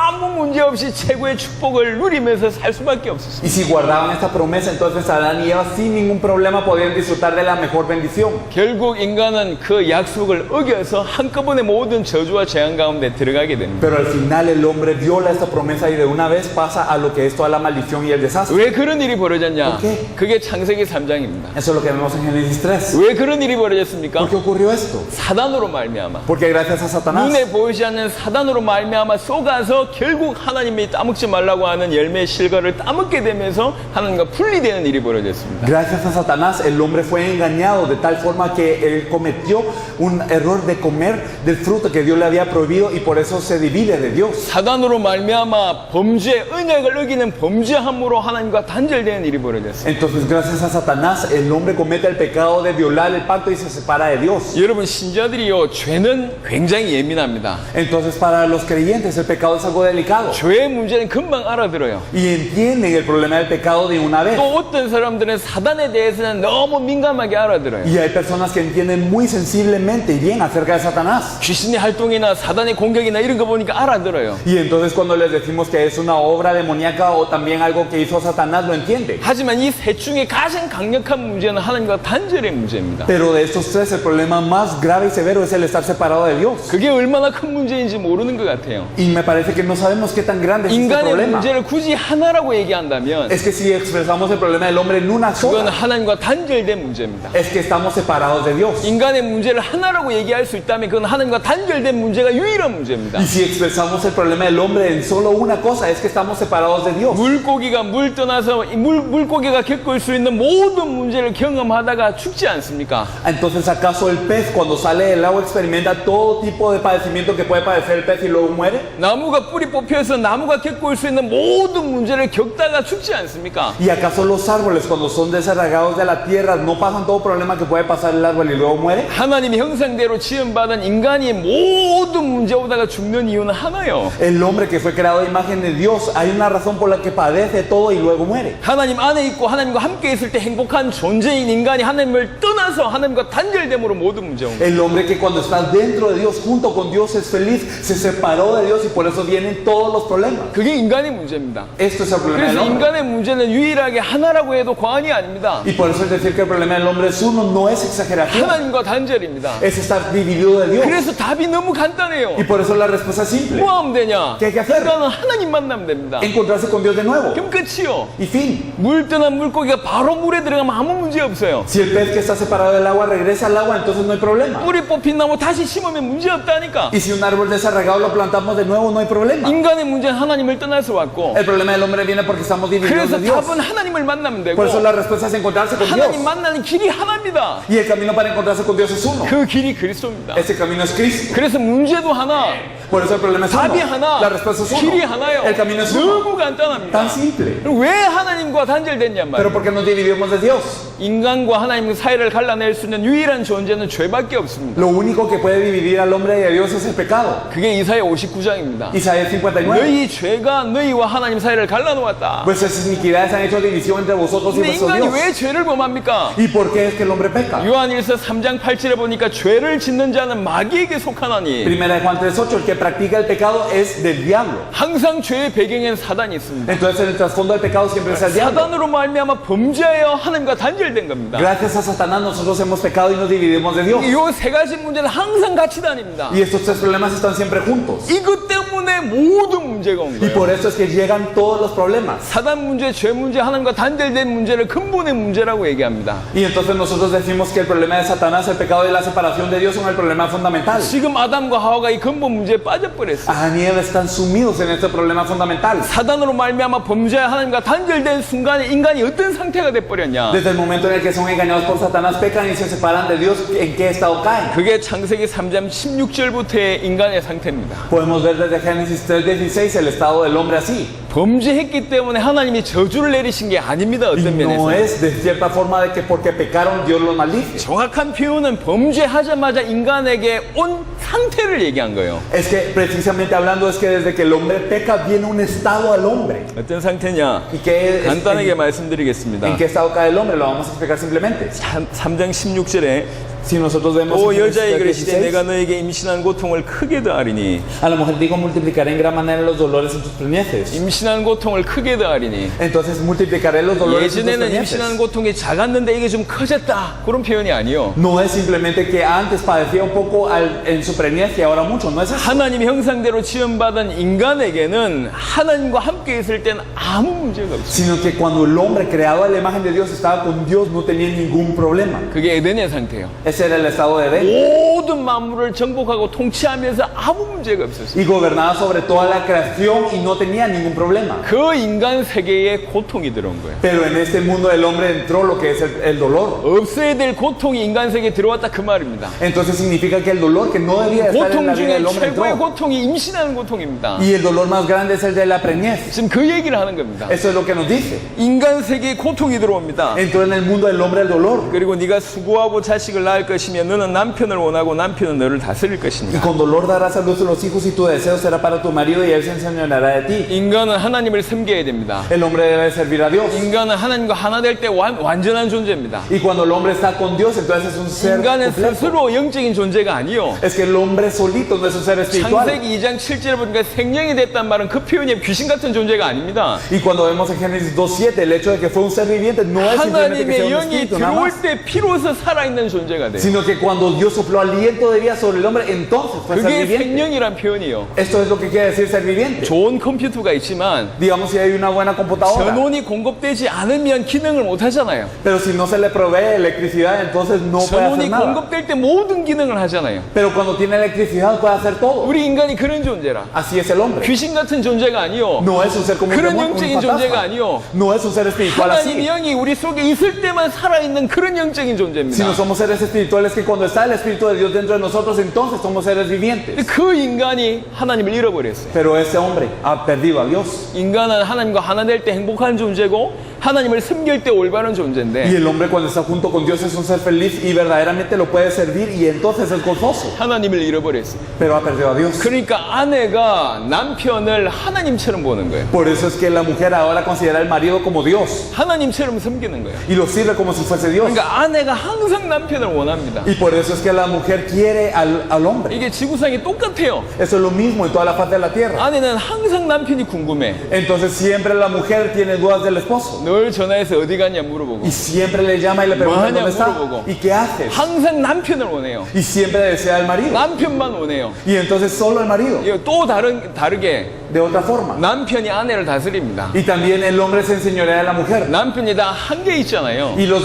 아무 문제 없이 최고의 축복을 누리면서 살 수밖에 없었습니다. Y si guardaban esta promesa, entonces Adán y Eva sin ningún problema podían disfrutar de la mejor bendición. 결국 인간은 그 약속을 어겨서 한꺼번에 모든 저주와 재앙 가운데 들어가게 됩니다. Pero al final el hombre viola esta promesa y de una vez pasa a lo que es toda la maldición y el desastre. 왜 그런 일이 벌어졌냐? ¿Por qué? 그게 창세기 3장입니다. Eso es lo que vemos en Génesis 3. 왜 그런 일이 벌어졌습니까? ¿Por qué ocurrió esto? 사단으로 말미암아. Porque gracias a Satanás, 눈에 보이지 않는 사단으로 말미암아 속아서 결국 하나님이 따먹지 말라고 하는 열매의 실과를 따먹게 되면서 하나님과 분리되는 일이 벌어졌습니다. gracias a Satanás, el hombre fue engañado de tal forma que él cometió un error de comer del fruto que Dios le había prohibido y por eso se divide de Dios. 사단으로 말미암아 범죄, 언약을 어기는 범죄함으로 하나님과 단절되는 일이 벌어졌습니다. Entonces, gracias a Satanás, el hombre comete el pecado de violar el pacto y se separa de Dios. 여러분 신자들이요 죄는 굉장히 예민합니다. Entonces, para los creyentes, el pecado es algo delicado 죄의 문제는 금방 알아들어요. y entienden el problema del pecado de una vez. 또 어떤 사람들은 사단에 대해서는 너무 민감하게 알아들어요. Y hay personas que entienden muy sensiblemente y bien acerca de Satanás. 귀신의 활동이나 사단의 공격이나 이런 거 보니까 알아들어요. Y entonces cuando les decimos que es una obra demoníaca o también algo que hizo Satanás, lo entiende. 하지만 이 셋 중에 가장 강력한 문제는 하나님과 단절의 문제입니다. Pero de estos tres, el problema más grave y severo es el estar separado de Dios. 그게 얼마나 큰 문제인지 모르는 것 같아요. Y me parece que no sabemos qué tan grande es este 인간의 problema. 문제를 굳이 하나라고 얘기한다면 Es que si expresamos el problema del hombre en una 그건 sola, 하나님과 단절된 문제입니다. es que estamos separados de Dios. 인간의 문제를 하나라고 얘기할 수 있다면 그건 하나님과 단절된 문제가 유일한 문제입니다. Y si expresamos el problema del hombre en solo una cosa, es que estamos separados de Dios. 물고기가 물 떠나서 물고기가 겪을 수 있는 모든 문제를 경험하다가 죽지 않습니까? Entonces, ¿acaso el pez cuando sale del agua experimenta todo tipo de padecimiento que puede padecer el pez y luego muere? 나무가 뿌리 뽑혀서 나무가 겪을 수 있는 모든 문제를 겪다가 죽지 않습니까? ¿Y acaso los árboles cuando son desarraigados de la tierra no pasan todo problema que puede pasar el árbol y luego muere? 하나님의 형상대로 지음받은 인간이 모든 문제 오다가 죽는 이유는 하나요. El hombre que fue creado a imagen de Dios, hay una razón por la que padece todo y luego muere. 하나님 안에 있고 하나님과 함께 있을 때 행복한 존재인 인간이 하나님을 떠나서 하나님과 단절됨으로 모든 문제 온 거예요. El hombre que cuando está dentro de Dios, junto con Dios, es feliz, se separó de Dios y por eso vienen todos los problemas. 그게 인간의 문제입니다. Esto es el problema del 그래서 hombre. 인간의 문제는 유일하게 하나라고 해도 과언이 아닙니다. Y por eso es decir que el problema del hombre es uno, no es exageración, 하나님과 단절입니다. es estar dividido de Dios. 그래서 답이 너무 간단해요. Y por eso la respuesta es simple. 뭐 하면 되냐? ¿Qué hay que hacer? 인간은 하나님 만나면 됩니다. Encontrarse con Dios de nuevo. 그럼 끝이요. Y fin. 물 떠난 물고기가 바로 물에 들어가면 아무 문제 없어요. Si el pez que está separado del agua regresa al agua, entonces no hay problema. 뿌리 뽑힌 나무 다시 심으면 문제 없다니까. Y si un árbol desarraigado lo plantamos de nuevo, no hay problema. 인간의 문제는 하나님을 떠나서 왔고 El problema del hombre viene porque estamos divididos 그래서 de Dios. 답은 하나님을 만나면 되고 Por eso la respuesta es encontrarse con Dios. 하나님 만나는 길이 하나입니다. Y el camino para encontrarse con Dios es uno. 그 길이 그리스도입니다. Ese camino es Cristo. 그래서 문제도 하나, Por eso el problema es uno. 답이 하나, La respuesta es 길이 uno. 하나요. El camino es uno. 너무 간단합니다. Tan simple. 그럼 왜 하나님과 단절됐냔 Pero 말이에요. porque nos dividimos de Dios. 인간과 하나님 사이를 갈라낼 수 있는 유일한 존재는 죄밖에 없습니다. Lo único que puede dividir al hombre y a Dios es el pecado. 그게 이사야 59장입니다. Isaías 59. 너희 죄가 너희와 하나님 사이를 갈라놓았다. Vuestras iniquidades han hecho división entre vosotros y 근데 vuestro 인간이 Dios. 왜 죄를 범합니까? ¿Y por qué es que el hombre peca? 요한일서 3장 8절에 보니까 죄를 짓는 자는 마귀에게 속하나니 Primera de Juan 3:8, el que practica el pecado es del diablo. 항상 죄의 배경엔 사단이 있습니다. Entonces en el trasfondo del pecado siempre es el diablo. 사단으로 말미암아 범죄하여 하나님과 단절된 겁니다. Gracias a Satanás nosotros hemos pecado y nos dividimos de Dios. 이 세 가지 문제는 항상 같이 다닙니다. Y estos tres problemas están siempre juntos. 이것 때문에 모든 문제가 온 Y 거예요. por eso es que llegan todos los problemas. 사단 문제, 죄 문제, 하나님과 단절된 문제를 근본의 문제라고 얘기합니다. Y entonces nosotros decimos que el problema de Satanás, el pecado y la separación de Dios son el problema fundamental. 지금 아담과 하와가 이 근본 문제에 빠져버렸어요. Adán y Eva están sumidos en este problema fundamental. 사단으로 말미암아 범죄와 하나님과 단절된 순간에 인간이 어떤 상태가 돼버렸냐? Desde el momento en el que son engañados por Satanás, pecan y se separan de Dios, ¿en qué estado caen? 그게 창세기 3장 16절부터의 인간의 상태입니다. Podemos ver desde Génesis 3:16 el estado del hombre así. 범죄했기 때문에 하나님이 저주를 내리신 게 아닙니다. Y 어떤 no 면에서. es de cierta forma de que porque pecaron Dios los maldice. 정확한 표현은 범죄하자마자 인간에게 온 상태를 얘기한 거예요. Es que precisamente hablando es que desde que el hombre peca viene un estado al hombre. 어떤 상태냐? ¿Y qué es, 간단하게 말씀드리겠습니다. en qué estado cae el hombre? Lo vamos a explicar simplemente. 3장 16절에 Si nosotros vemos 또 en Génesis 여자에게 이르시되 16, 내가 너에게 임신한 고통을 크게 더하리니 a la mujer digo multiplicaré en gran manera los dolores en tus preñeces. 임신한 고통을 크게 더하리니 Entonces multiplicaré los dolores en tus 예전에는 임신한 preñeces. 고통이 작았는데 이게 좀 커졌다 그런 표현이 아니요. No es simplemente que antes padecía un poco en su preñez y ahora mucho, no es eso. 하나님의 형상대로 지음받은 인간에게는 하나님과 함께 있을 때는 아무 문제가 없어요. Sino que cuando el hombre creado a la imagen de Dios estaba con Dios no tenía ningún problema. 그게 에덴의 상태예요. Ese era el estado de Edén. 모든 만물을 정복하고 통치하면서 아무 문제가 없었어요. Y gobernaba sobre toda la creación y no tenía ningún problema. 그 인간 세계에 고통이 들어온 거예요. Pero en este mundo del hombre entró lo que es el dolor. 없어야 될 고통이 인간 세계에 들어왔다 그 말입니다. Entonces significa que el dolor que no debía estar en 고통 la vida 중에 del hombre 최고의 entró. 고통이 임신하는 고통입니다. Y el dolor más grande es el de la preñez. 지금 그 얘기를 하는 겁니다. Eso es lo que nos dice. 인간 세계에 고통이 들어옵니다. Entró en el mundo del hombre el dolor. 그리고 네가 수고하고 자식을 낳을 것이며 너는 남편을 원하고 남편은 너를 다스릴 Y 것입니다. con dolor darás a luz a los hijos y tu deseo será para tu marido y él se enseñoreará de ti. 인간은 하나님을 섬겨야 됩니다. El hombre debe servir a Dios. 인간은 하나님과 하나 될 때 완전한 존재입니다. Y cuando el hombre está con Dios, entonces es un ser 인간은 completo. 스스로 영적인 존재가 아니요. Es que el hombre solito no es un ser espiritual. 창세기 2장 7절에 보니까 생명이 됐단 말은 그 표현이 귀신 같은 존재가 아닙니다. Y cuando vemos en Génesis 2.7 el hecho de que fue un ser viviente no es simplemente que sea 하나님의 un 영이 espíritu nada 들어올 más, 때 피로서 살아있는 존재가 돼요. sino que cuando Dios sopló aliento de vida sobre el hombre, entonces fue ser 그게 viviente. 생명이란 표현이요. Esto es lo que quiere decir ser viviente. 좋은 컴퓨터가 있지만 Digamos si hay una buena computadora, 전원이 공급되지 않으면 기능을 못 하잖아요. pero si no se le provee electricidad, entonces no puede hacer 전원이 nada. 공급될 때 모든 기능을 하잖아요. Pero cuando tiene electricidad puede hacer todo. 우리 인간이 그런 존재라. Así es el hombre. 귀신 같은 존재가 아니요. No es un ser como un 그런 demonio, un 영적인 존재가 fantasma. 아니요. No es un ser espiritual 하나님 así. 영이 우리 속에 있을 때만 살아있는 그런 영적인 존재입니다. Sino somos seres espirituales que cuando está el Espíritu de Dios dentro de nosotros, entonces somos seres vivientes. 그 인간이 하나님을 잃어버렸어요. Pero ese hombre ha perdido a Dios. 인간은 하나님과 하나 될 때 행복한 존재고 하나님을 섬길 때 올바른 Y 존재인데 el hombre cuando está junto con Dios es un ser feliz y verdaderamente lo puede servir y entonces es gozoso. 하나님을 잃어버렸어요. Pero ha perdido a Dios. 그러니까 아내가 남편을 하나님처럼 보는 거예요. Por eso es que la mujer ahora considera al marido como Dios 하나님처럼 섬기는 거예요. y lo sirve como si fuese Dios. 그러니까 아내가 항상 남편을 원합니다. Y por eso es que la mujer quiere al hombre. 이게 지구상이 똑같아요. Eso es lo mismo en toda la faz de la tierra. 아내는 항상 남편이 궁금해. Entonces siempre la mujer tiene dudas del esposo. 늘 전화해서 어디 갔냐 물어보고 Y siempre le llama y le pregunta Vaya, dónde está 물어보고. y qué haces. 항상 남편을 원해요. Y siempre desea al marido. 남편만 원해요. Y entonces solo el marido. 이거 또 다르게 De otra forma. 남편이 아내를 다스립니다. Y también el hombre se enseñorea de la mujer. 남편이 다 한계 있잖아요. Y los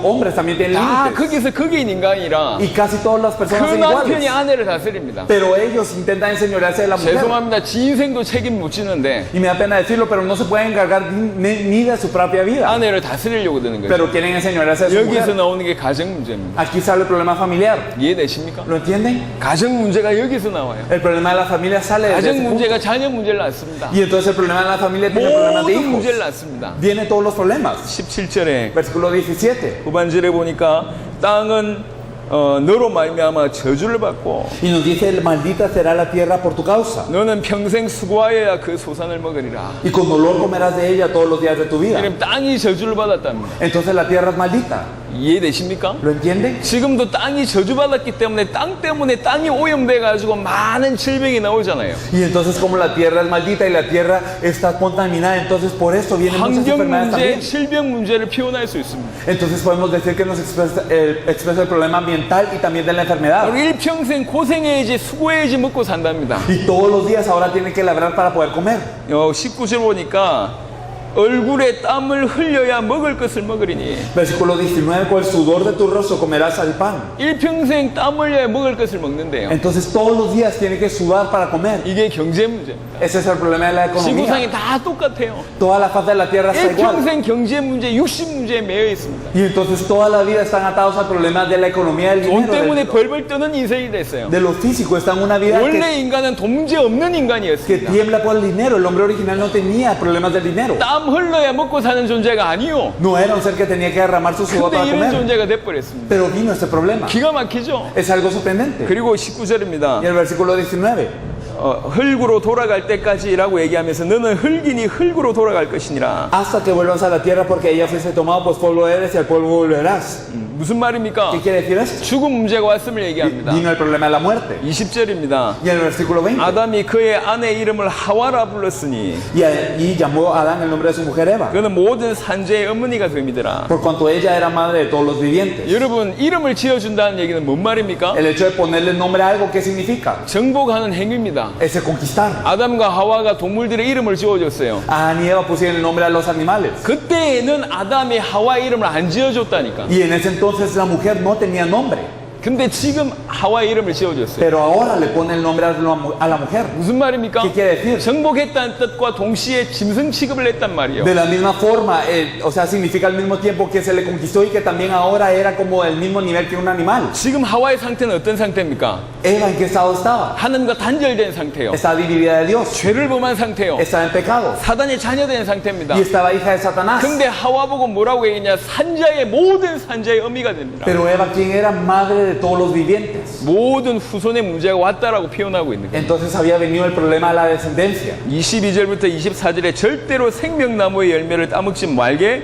hombres también tienen 다 límites. 거기서 거기인 인간이라 Y casi todas las 그 personas son 남편이 iguales. 아내를 다스립니다. Pero ellos intentan enseñorearse de la mujer. 죄송합니다. 지 인생도 책임 못 지는데 Y me da pena decirlo, pero no se pueden encargar ni de su propia vida. 아내를 다스리려고 드는 거예요. Pero quieren enseñorearse de su 여기서 mujer. 나오는 게 가정 문제입니다. Aquí sale el problema familiar. 이해되십니까? ¿Lo entienden? 가정 문제가 여기서 나와요. El problema de la familia sale de ese 가정 punto. 문제가 자녀 문제를 낳습니다. Y entonces el problema de la familia tiene problemas de 모든 문제를 hijos. 낳습니다. Viene todos los problemas. 17절에 Versículo 17. 후반절에 보니까 땅은 너로 말미암아 저주를 받고 Y nos dice, maldita será la tierra por tu causa. 너는 평생 수고하여야 그 소산을 먹으리라. Y con dolor comerás de ella todos los días de tu vida. 이러면 땅이 저주를 받았답니다. Entonces la tierra es maldita. 이해되십니까? ¿Lo entienden? 지금도 땅이 저주받았기 때문에 땅 때문에 땅이 오염돼 가지고 많은 질병이 나오잖아요. Y entonces como la tierra es maldita y la tierra está contaminada, entonces por eso vienen muchas 환경 enfermedades 문제, también. 질병 문제를 표현할 수 있습니다. Entonces podemos decir que nos expresa el problema ambiental y también de la enfermedad. 일평생 고생해야지 수고해야지 먹고 산답니다. Y todos los días ahora tienen que labrar para poder comer. 19절 보니까 얼굴에 땀을 흘려야 먹을 것을 먹으리니 Versículo 19, con el sudor de tu rostro comerás el pan. 일평생 땀 흘려야 먹을 것을 먹는데요. Entonces todos los días tiene que sudar para comer. 이게 경제 문제입니다. Ese es el problema de la 지구상이 economía. 다 똑같아요. Toda la faz de la tierra está igual. 일평생 경제 문제, 육신 문제에 매여 있습니다. Y entonces toda la vida están atados a problemas de la economía del 돈 dinero, 때문에 벌벌 떠는 인생이 됐어요. de lo físico. Están en una vida 원래 인간은 돈 문제 없는 que 인간이었습니다. tiembla por el dinero. El hombre original no tenía problemas del dinero. 땀 흘러야 먹고 사는 존재가 아니요. No era un ser que tenía que derramar su sudor 근데 para 이런 comer. 존재가 돼버렸습니다. Pero vino este problema. 기가 막히죠? Es algo sorprendente. 그리고 19절입니다. Y el versículo 19. 흙으로 돌아갈 때까지라고 얘기하면서 너는 흙이니 흙으로 돌아갈 것이니라. Hasta que vuelvas a la tierra porque ella fuese tomado, pues polvo eres y al polvo volverás. 무슨 말입니까? ¿Qué quiere decir esto? 죽음 문제가 왔음을 얘기합니다. Vino el problema de la muerte. 20절입니다. Y en el versículo 20. 아담이 그의 아내 이름을 하와라 불렀으니 Y llamó a Adán el nombre de su mujer Eva. 그는 모든 산재의 어머니가 됨이더라. Por cuanto ella era madre de todos los vivientes. 여러분, 이름을 지어준다는 얘기는 뭔 말입니까? El hecho de ponerle nombre a algo, ¿qué significa? 정복하는 행위입니다. Es el conquistar. 아담과 하와가 동물들의 이름을 지어줬어요. Adán y Eva pusieron el nombre a los animales. 그때에는 아담이 하와 이름을 안 지어줬다니까. Y en ese entonces la mujer no tenía nombre. 근데 지금 하와 이름을 지어줬어요. Pero ahora le pone el nombre a la mujer. 무슨 말입니까? ¿Qué quiere decir? 정복했다는 뜻과 동시에 짐승 취급을 했단 말이에요. De la misma forma, o sea, significa al mismo tiempo que se le conquistó y que también ahora era como el mismo nivel que un animal. 지금 하와의 상태는 어떤 상태입니까? Eva, ¿en qué estado estaba? 하나님과 단절된 상태예요. Está dividida de Dios. 죄를 범한 상태예요. Está en pecado. 사단의 자녀된 상태입니다. Y estaba hija de Satanás. 근데 하와 보고 뭐라고 얘기했냐? 산자의 모든 산자의 어미가 됩니다. Pero Eva, ¿quién era? Madre de todos los vivientes. 모든 후손의 문제가 왔다라고 표현하고 있는 거예요. Entonces había venido el problema de la descendencia. 22절부터 24절에 절대로 생명나무의 열매를 따먹지 말게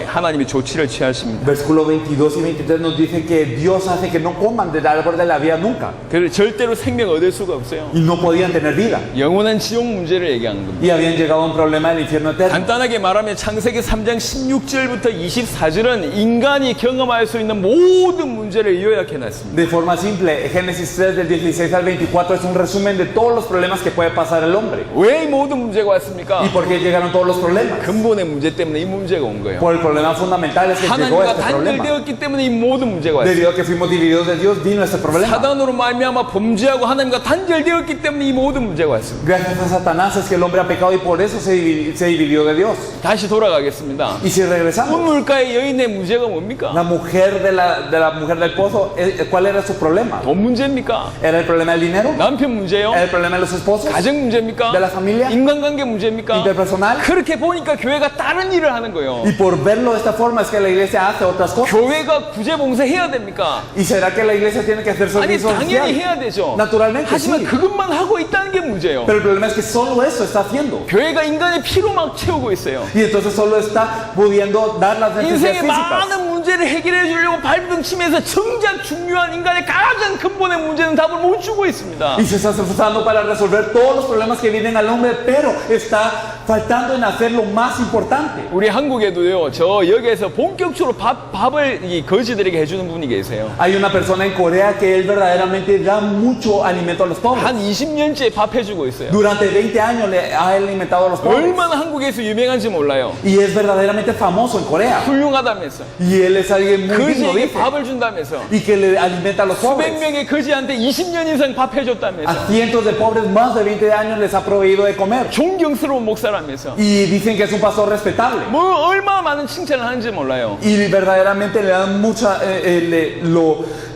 하나님이 조치를 취하십니다. Versículo 22 y 23 nos dicen que Dios hace que no coman del árbol de la vida nunca. 그래서 절대로 생명 얻을 수가 없어요. Y no podían tener vida. 영원한 지옥 문제를 얘기하는 겁니다. Y habían llegado a un problema del infierno eterno. 간단하게 말하면 창세기 3장 16절부터 24절은 인간이 경험할 수 있는 모든 문제를 요약해놨습니다. De forma simple, Génesis 3 del 16 al 24 es un resumen de todos los problemas que puede pasar el hombre. 왜 이 모든 문제가 왔습니까? ¿Y por qué llegaron todos los problemas? 근본의 문제 때문에 이 문제가 온 거예요. Por el problema fundamental es que llegó 하나님과 este problema. 단절되었기 때문에 이 모든 문제가 왔어요. Debido a que fuimos divididos de Dios, vino este problema. 사단으로 말미암아 범죄하고 하나님과 단절되었기 때문에 이 모든 문제가 왔습니다. Gracias a Satanás es que el hombre ha pecado y por eso se dividió de Dios. 다시 돌아가겠습니다. Y si regresamos, 우물가의 여인의 문제가 뭡니까? la mujer de la mujer del pozo, ¿cuál era su problema? 돈 문제입니까? ¿Era el problema del dinero? 남편 문제요? ¿Era el problema de los esposos? 가정 문제입니까? ¿De la familia? 인간관계 문제입니까? ¿Interpersonal? 그렇게 보니까 교회가 다른 일을 하는 거예요. Y por verlo de esta forma es que la iglesia hace otras cosas. 교회가 구제봉사 해야 됩니까? ¿Y será que la iglesia tiene que hacer 아니 servicio 당연히 social? 해야 되죠. Naturalmente 하지만 sí. 그것만 하고 있다는 게 문제예요. Pero el problema es que solo eso está haciendo. 교회가 인간의 피로 막 채우고 있어요. Y entonces solo está pudiendo dar las necesidades 인생의 físicas. 많은 문제를 해결해 주려고 발버둥 치면서 정작 중요한 인간의 가장 근본의 문제는 답을 못 주고 있습니다. Y se está esforzando para resolver todos los problemas que vienen al hombre, pero está faltando en hacer lo más importante. 우리 한국에도요, 저 여기에서 본격적으로 밥을 이 거지들에게 해주는 분이 계세요. Hay una persona en Corea que él verdaderamente da mucho alimento a los pobres. 한 20년째 밥 해주고 있어요. Durante 20 años le ha alimentado a los pobres. 얼마나 한국에서 유명한지 몰라요. Y es verdaderamente famoso en Corea. 훌륭하다면서. Y él es alguien muy digno, 거지에게 dice. 밥을 준다면서. Y que le alimenta a los 수백 pobres. 명의 거지한테 20년 이상 밥 해줬다면서. A cientos de pobres más de 20 años les ha proveído de comer. 존경스러운 목사라면서. Y dicen que es un pastor respetable. 뭐 얼마나 많은 칭찬을 하는지 몰라요. Y verdaderamente le dan mucha,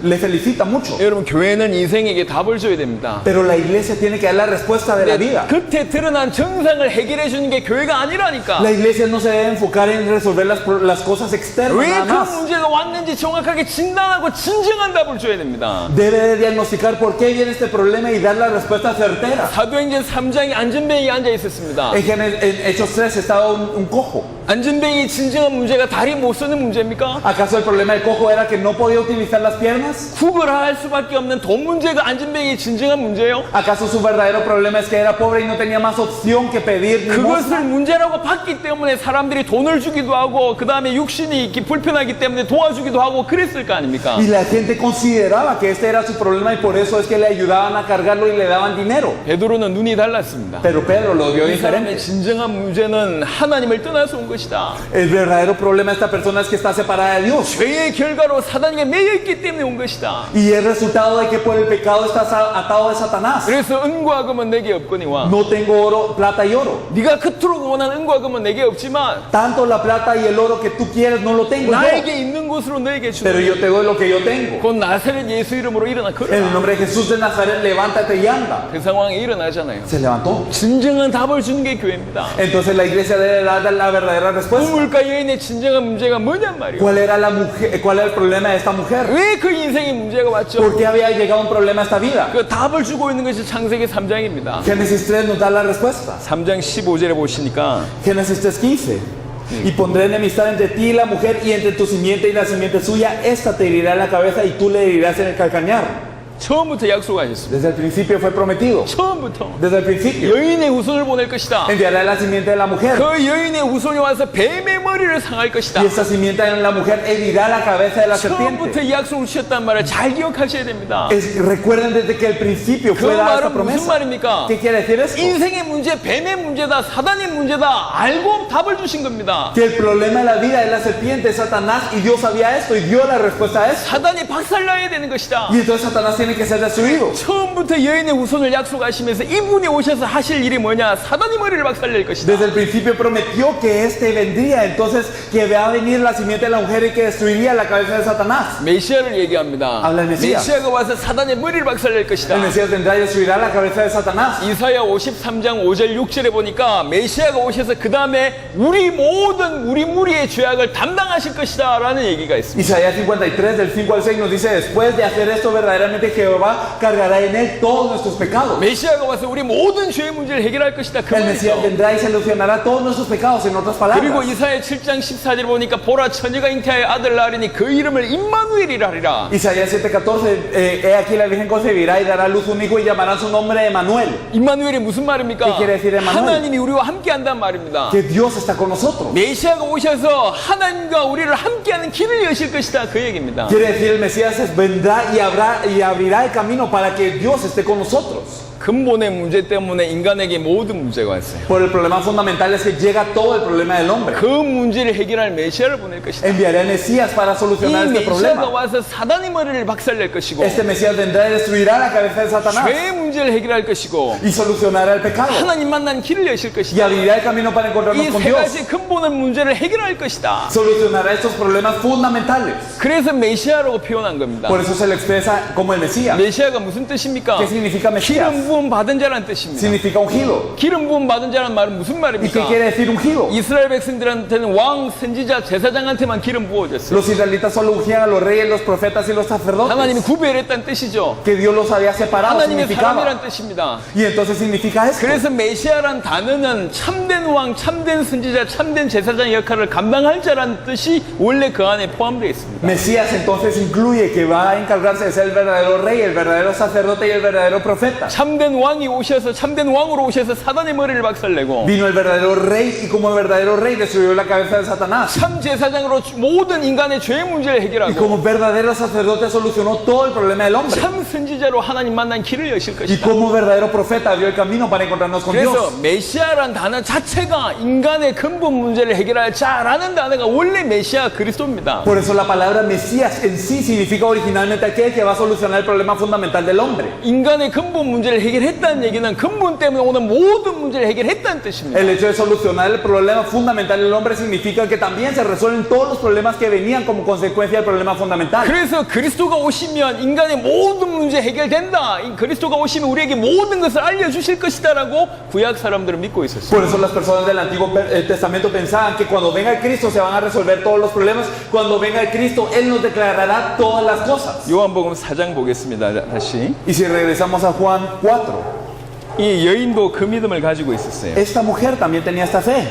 le felicita mucho. 여러분, 교회는 인생에게 답을 줘야 됩니다. Pero la iglesia tiene que dar la respuesta de la vida. 겉에 드러난 정상을 해결해 주는 게 교회가 아니라니까. La iglesia no se debe enfocar en resolver las cosas externas 왜 nada 그 más. 문제가 왔는지 정확하게 진단하고 진정한 답을 줘야 됩니다. Debe de diagnosticar por qué viene este problema y dar la respuesta certera. 사도행전 3장에 안전뱅이 앉아 있었습니다. En Hechos 3 estaba un cojo. 안전뱅이 진정한 문제가 다리 못 쓰는 문제입니까? ¿Acaso el problema del cojo era que no podía utilizar las piernas? 구걸할 수밖에 없는 돈 문제가 안전뱅이의 진정한 문제예요? ¿Acaso su verdadero problema es que era pobre y no tenía más opción que pedir 그것을 limosna? 문제라고 봤기 때문에 사람들이 돈을 주기도 하고 그 다음에 육신이 불편하기 때문에 도와주기도 하고 그랬을 거 아닙니까? Y la gente consideraba que este era su problema y por eso es que le ayudaban a cargarlo y le daban dinero. 베드로는 눈이 달랐습니다. Pero Pedro lo vio 이 사람의 diferente. 진정한 문제는 하나님을 떠나서 온 것이다. El verdadero problema de esta persona es que está separada de Dios. 죄의 결과로 사단에게 매여 있기 때문에 온 것이다. Y el resultado de que por el pecado estás atado de Satanás. 그래서 은과 금은 내게 없거니와 No tengo oro, plata y oro. 네가 그토록 원하는 은과 금은 내게 없지만 Tanto la plata y el oro que tú quieres no lo tengo yo. 나에게 있는 것으로 너에게 Pero 주노니 yo te doy lo que yo tengo. 곧 나사렛 예수 이름으로 일어나 En el 걸어라. nombre de Jesús de Nazaret, levántate y anda. 그 상황에 일어나잖아요. Se levantó. 진정한 답을 주는 게 교회입니다. Entonces la iglesia debe dar la verdadera respuesta. 우물가 여인의 진정한 문제가 뭐냔 말이에요. ¿Cuál era el problema de esta mujer? 왜 그 인생의 문제가 왔죠? ¿Por qué había llegado un problema a esta vida? 그 답을 주고 있는 것이 창세기 3장입니다. Génesis 3 nos da la respuesta. 3장 15절에 보시니까 Génesis 3:15. Y pondré enemistad entre ti y la mujer, y entre tu simiente y la simiente suya. Esta te herirá en la cabeza y tú le herirás en el calcañar. 처음부터 약속하셨습니다. Desde el principio fue prometido. 처음부터 Desde el principio. 여인의 후손을 보낼 것이다. Enviará la simiente de la mujer. 그 여인의 후손이 와서 뱀의 머리를 상할 것이다. Y esta simiente de la mujer herirá la cabeza de la 처음부터 serpiente. 이 약속을 주셨단 말을 잘 기억하셔야 됩니다. Recuerden desde que el principio 그 fue dada esta 말은 무슨 promesa. 말입니까? ¿Qué quiere decir esto? 인생의 문제, 뱀의 문제다, 사단의 문제다 알고 답을 주신 겁니다. Que el problema de la vida es la serpiente, Satanás, y Dios sabía esto y dio la respuesta a esto. 사단이 박살나야 되는 것이다. Y entonces Satanás tiene que ser destruido. 처음부터 여인의 후손을 약속하시면서 이분이 오셔서 하실 일이 뭐냐? 사단의 머리를 박살낼 것이다. Desde el principio prometió que este vendría, entonces que va a venir la simiente de la mujer y que destruiría la cabeza de Satanás. 메시아를 얘기합니다. Habla el Mesías. 메시아가 와서 사단의 머리를 박살낼 것이다. El Mesías vendrá y destruirá la cabeza de Satanás. 이사야 53장 5절 6절에 보니까 메시아가 오셔서 그 다음에 우리 모든 우리 무리의 죄악을 담당하실 것이다 라는 얘기가 있습니다. Isaías 53 del 5 al 6 nos dice, después de hacer esto verdaderamente Jehová cargará en él todos nuestros pecados. 메시아가 와서 우리 모든 죄의 문제를 해결할 것이다. 그 El Mesías 말이죠. vendrá y solucionará todos nuestros pecados, en otras 그리고 palabras. 이사야 7장 14절 보니까 보라 처녀가 잉태하여 아들 낳으리니 그 이름을 임마누엘이라 하리라. Isaías 7:14, he aquí la Virgen concebirá y dará a luz un hijo y llamará su nombre Emanuel. 임마누엘이 무슨 말입니까? ¿Qué quiere decir Emmanuel? 하나님이 우리와 함께 한다는 말입니다. Que Dios está con nosotros. 메시아가 오셔서 하나님과 우리를 함께하는 길을 여실 것이다. 그 얘기입니다. Quiere decir el Mesías vendrá y abrirá el camino para que Dios esté con nosotros. 근본의 문제 때문에 인간에게 모든 문제가 왔어요. Por el problema fundamental es que llega todo el problema del hombre. 그 문제를 해결할 메시아를 보낼 것이다. Enviaré al Mesías para 이 solucionar este 메시아가 problema. 와서 사단의 머리를 박살낼 것이고 Este Mesías vendrá y destruirá la cabeza de Satanás 죄의 문제를 해결할 것이고 y solucionará el pecado 하나님 만난 길을 여실 y 것이다. abrirá el camino para encontrarnos 이 con 세 Dios. 가지 근본의 문제를 해결할 것이다. Solucionará estos problemas fundamentales. 그래서 메시아라고 표현한 겁니다. Por eso se le expresa como el Mesías. 메시아가 무슨 뜻입니까? ¿Qué significa Mesías? 기름 부음 받은 자라는 뜻입니다. Significa ungido. 기름 부음 받은 자라는 말은 무슨 ¿Y qué 말입니까? quiere decir ungido? 이스라엘 백성들한테는 왕, 선지자, 제사장한테만 기름 부어졌어요. Los israelitas solo ungían a los reyes, los profetas y los sacerdotes. 하나님이 구별했다는 뜻이죠. Que Dios los había separado, 하나님의 significaba. 사람이란 뜻입니다. Y entonces significa esto. 그래서 메시아란 단어는 참된 왕, 참된 선지자, 참된 제사장 역할을 감당할 자라는 뜻이 원래 그 안에 포함되어 있습니다. Mesías entonces incluye que va a encargarse de ser el verdadero rey, el verdadero sacerdote y el verdadero profeta. 참된 왕이 오셔서 참된 왕으로 오셔서 사단의 머리를 박살내고 Vino el verdadero rey y como el verdadero rey destruyó la cabeza de Satanás. 참 제사장으로 모든 인간의 죄의 문제를 Y 해결하고 como verdadero sacerdote solucionó todo el problema del hombre. 참 선지자로 하나님 만난 길을 여실 Y 것이다. como verdadero profeta abrió el camino para encontrarnos con 그래서 Dios. 메시아란 단어 자체가 인간의 근본 문제를 해결할 자라는 단어가 원래 메시아 그리스도입니다. Por eso la palabra Mesías en sí significa originalmente aquel que va a solucionar el problema fundamental del hombre. 인간의 근본 문제를 해결했다는 얘기는 근본 때문에 오는 모든 문제를 해결했다는 뜻입니다. El hecho de solucionar el problema fundamental del hombre significa que también se resuelven todos los problemas que venían como consecuencia del problema fundamental. 그래서 그리스도가 오시면 인간의 모든 문제 해결된다. 이 그리스도가 오시면 우리에게 모든 것을 알려주실 것이다라고 구약 사람들은 믿고 있었어요. Por eso las personas del Antiguo Testamento pensaban que cuando venga el Cristo se van a resolver todos los problemas. Cuando venga el Cristo, Él nos declarará todas las cosas. 요한복음 4장 보겠습니다. 다시. Y si regresamos a Juan 4, 이 여인도 그 믿음을 가지고 있었어요. esta mujer también tenía esta fe.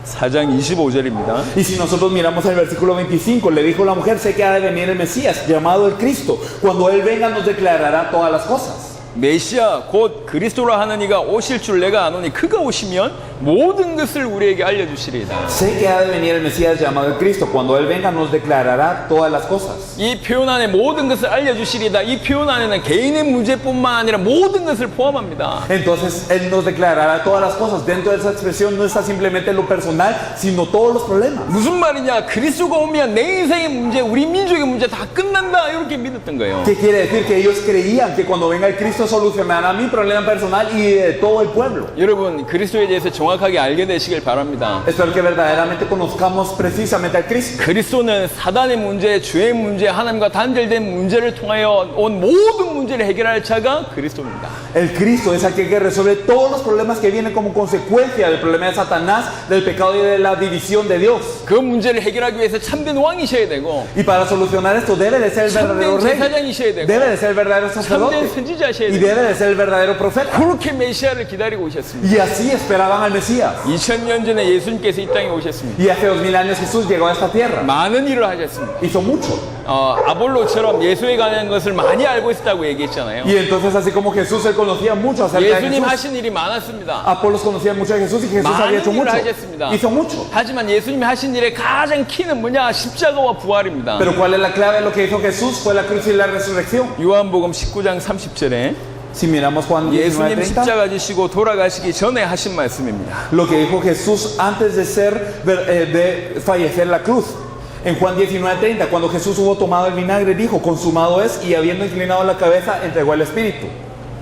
4장 25절입니다. Y si nosotros miramos el versículo 25, le dijo la mujer, sé que ha de venir el Mesías, llamado el Cristo. Cuando Él venga nos declarará todas las cosas. 메시아 곧 그리스도라 하는 이가 오실 줄 내가 아노니 그가 오시면 모든 것을 우리에게 알려주시리이다. Sé que ha de venir el Mesías llamado el Cristo. Cuando Él venga nos declarará todas las cosas. 이 표현 안에 모든 것을 알려주시리이다. 이 표현 안에는 개인의 문제뿐만 아니라 모든 것을 포함합니다. Entonces Él nos declarará todas las cosas. Dentro de esa expresión no está simplemente lo personal, sino todos los problemas. 무슨 말이냐? 그리스도가 오면 내 인생의 문제, 우리 민족의 문제 다 끝난다. 이렇게 믿었던 거예요. ¿Qué quiere decir? Que ellos creían que cuando venga el Cristo solucionará mi problema personal y de todo el pueblo. 여러분 그리스도에 대해서 정확하게 알게 되시길 바랍니다. Espero que verdaderamente conozcamos precisamente al Cristo. 그리스도는 사단의 문제, 죄의 문제, 하나님과 단절된 문제를 통하여 온 모든 문제를 해결할 자가 그리스도입니다. El Cristo es aquel que resuelve todos los problemas que vienen como consecuencia del problema de Satanás, del pecado y de la división de Dios. 그 문제를 해결하기 위해서 참된 왕이셔야 되고 Y para solucionar esto debe de ser el verdadero 참된 rey, 제사장이셔야 되고 debe de ser el verdadero sacerdote 참된 선지자셔야 y 되고 debe de ser el verdadero profeta. 그렇게 메시아를 기다리고 오셨습니다. Y así esperaban al Mesías. 2000년 전에 예수님께서 이 땅에 오셨습니다. Y hace 2000 años Jesús llegó a esta tierra. 많은 일을 하셨습니다. Hizo mucho. 아볼로처럼 예수에 관한 것을 많이 알고 있었다고 얘기했잖아요. Y entonces así como Jesús, él conocía mucho acerca de 예수님 Jesús. 하신 일이 많았습니다. Apolos conocía mucho de Jesús y Jesús había hecho 많은 일을 mucho. 하셨습니다. Hizo mucho. 하지만 예수님이 하신 일의 가장 키는 뭐냐? 십자가와 부활입니다. Pero ¿cuál es la clave de lo que hizo Jesús? Fue la cruz y la resurrección. 요한복음 19장 30절에 Si miramos Juan 예수님 19:30, 십자가 지시고 돌아가시기 전에 하신 말씀입니다. lo que dijo Jesús antes de fallecer en la cruz. En Juan 19:30, cuando Jesús hubo tomado el vinagre, dijo, consumado es, y habiendo inclinado la cabeza, entregó el Espíritu.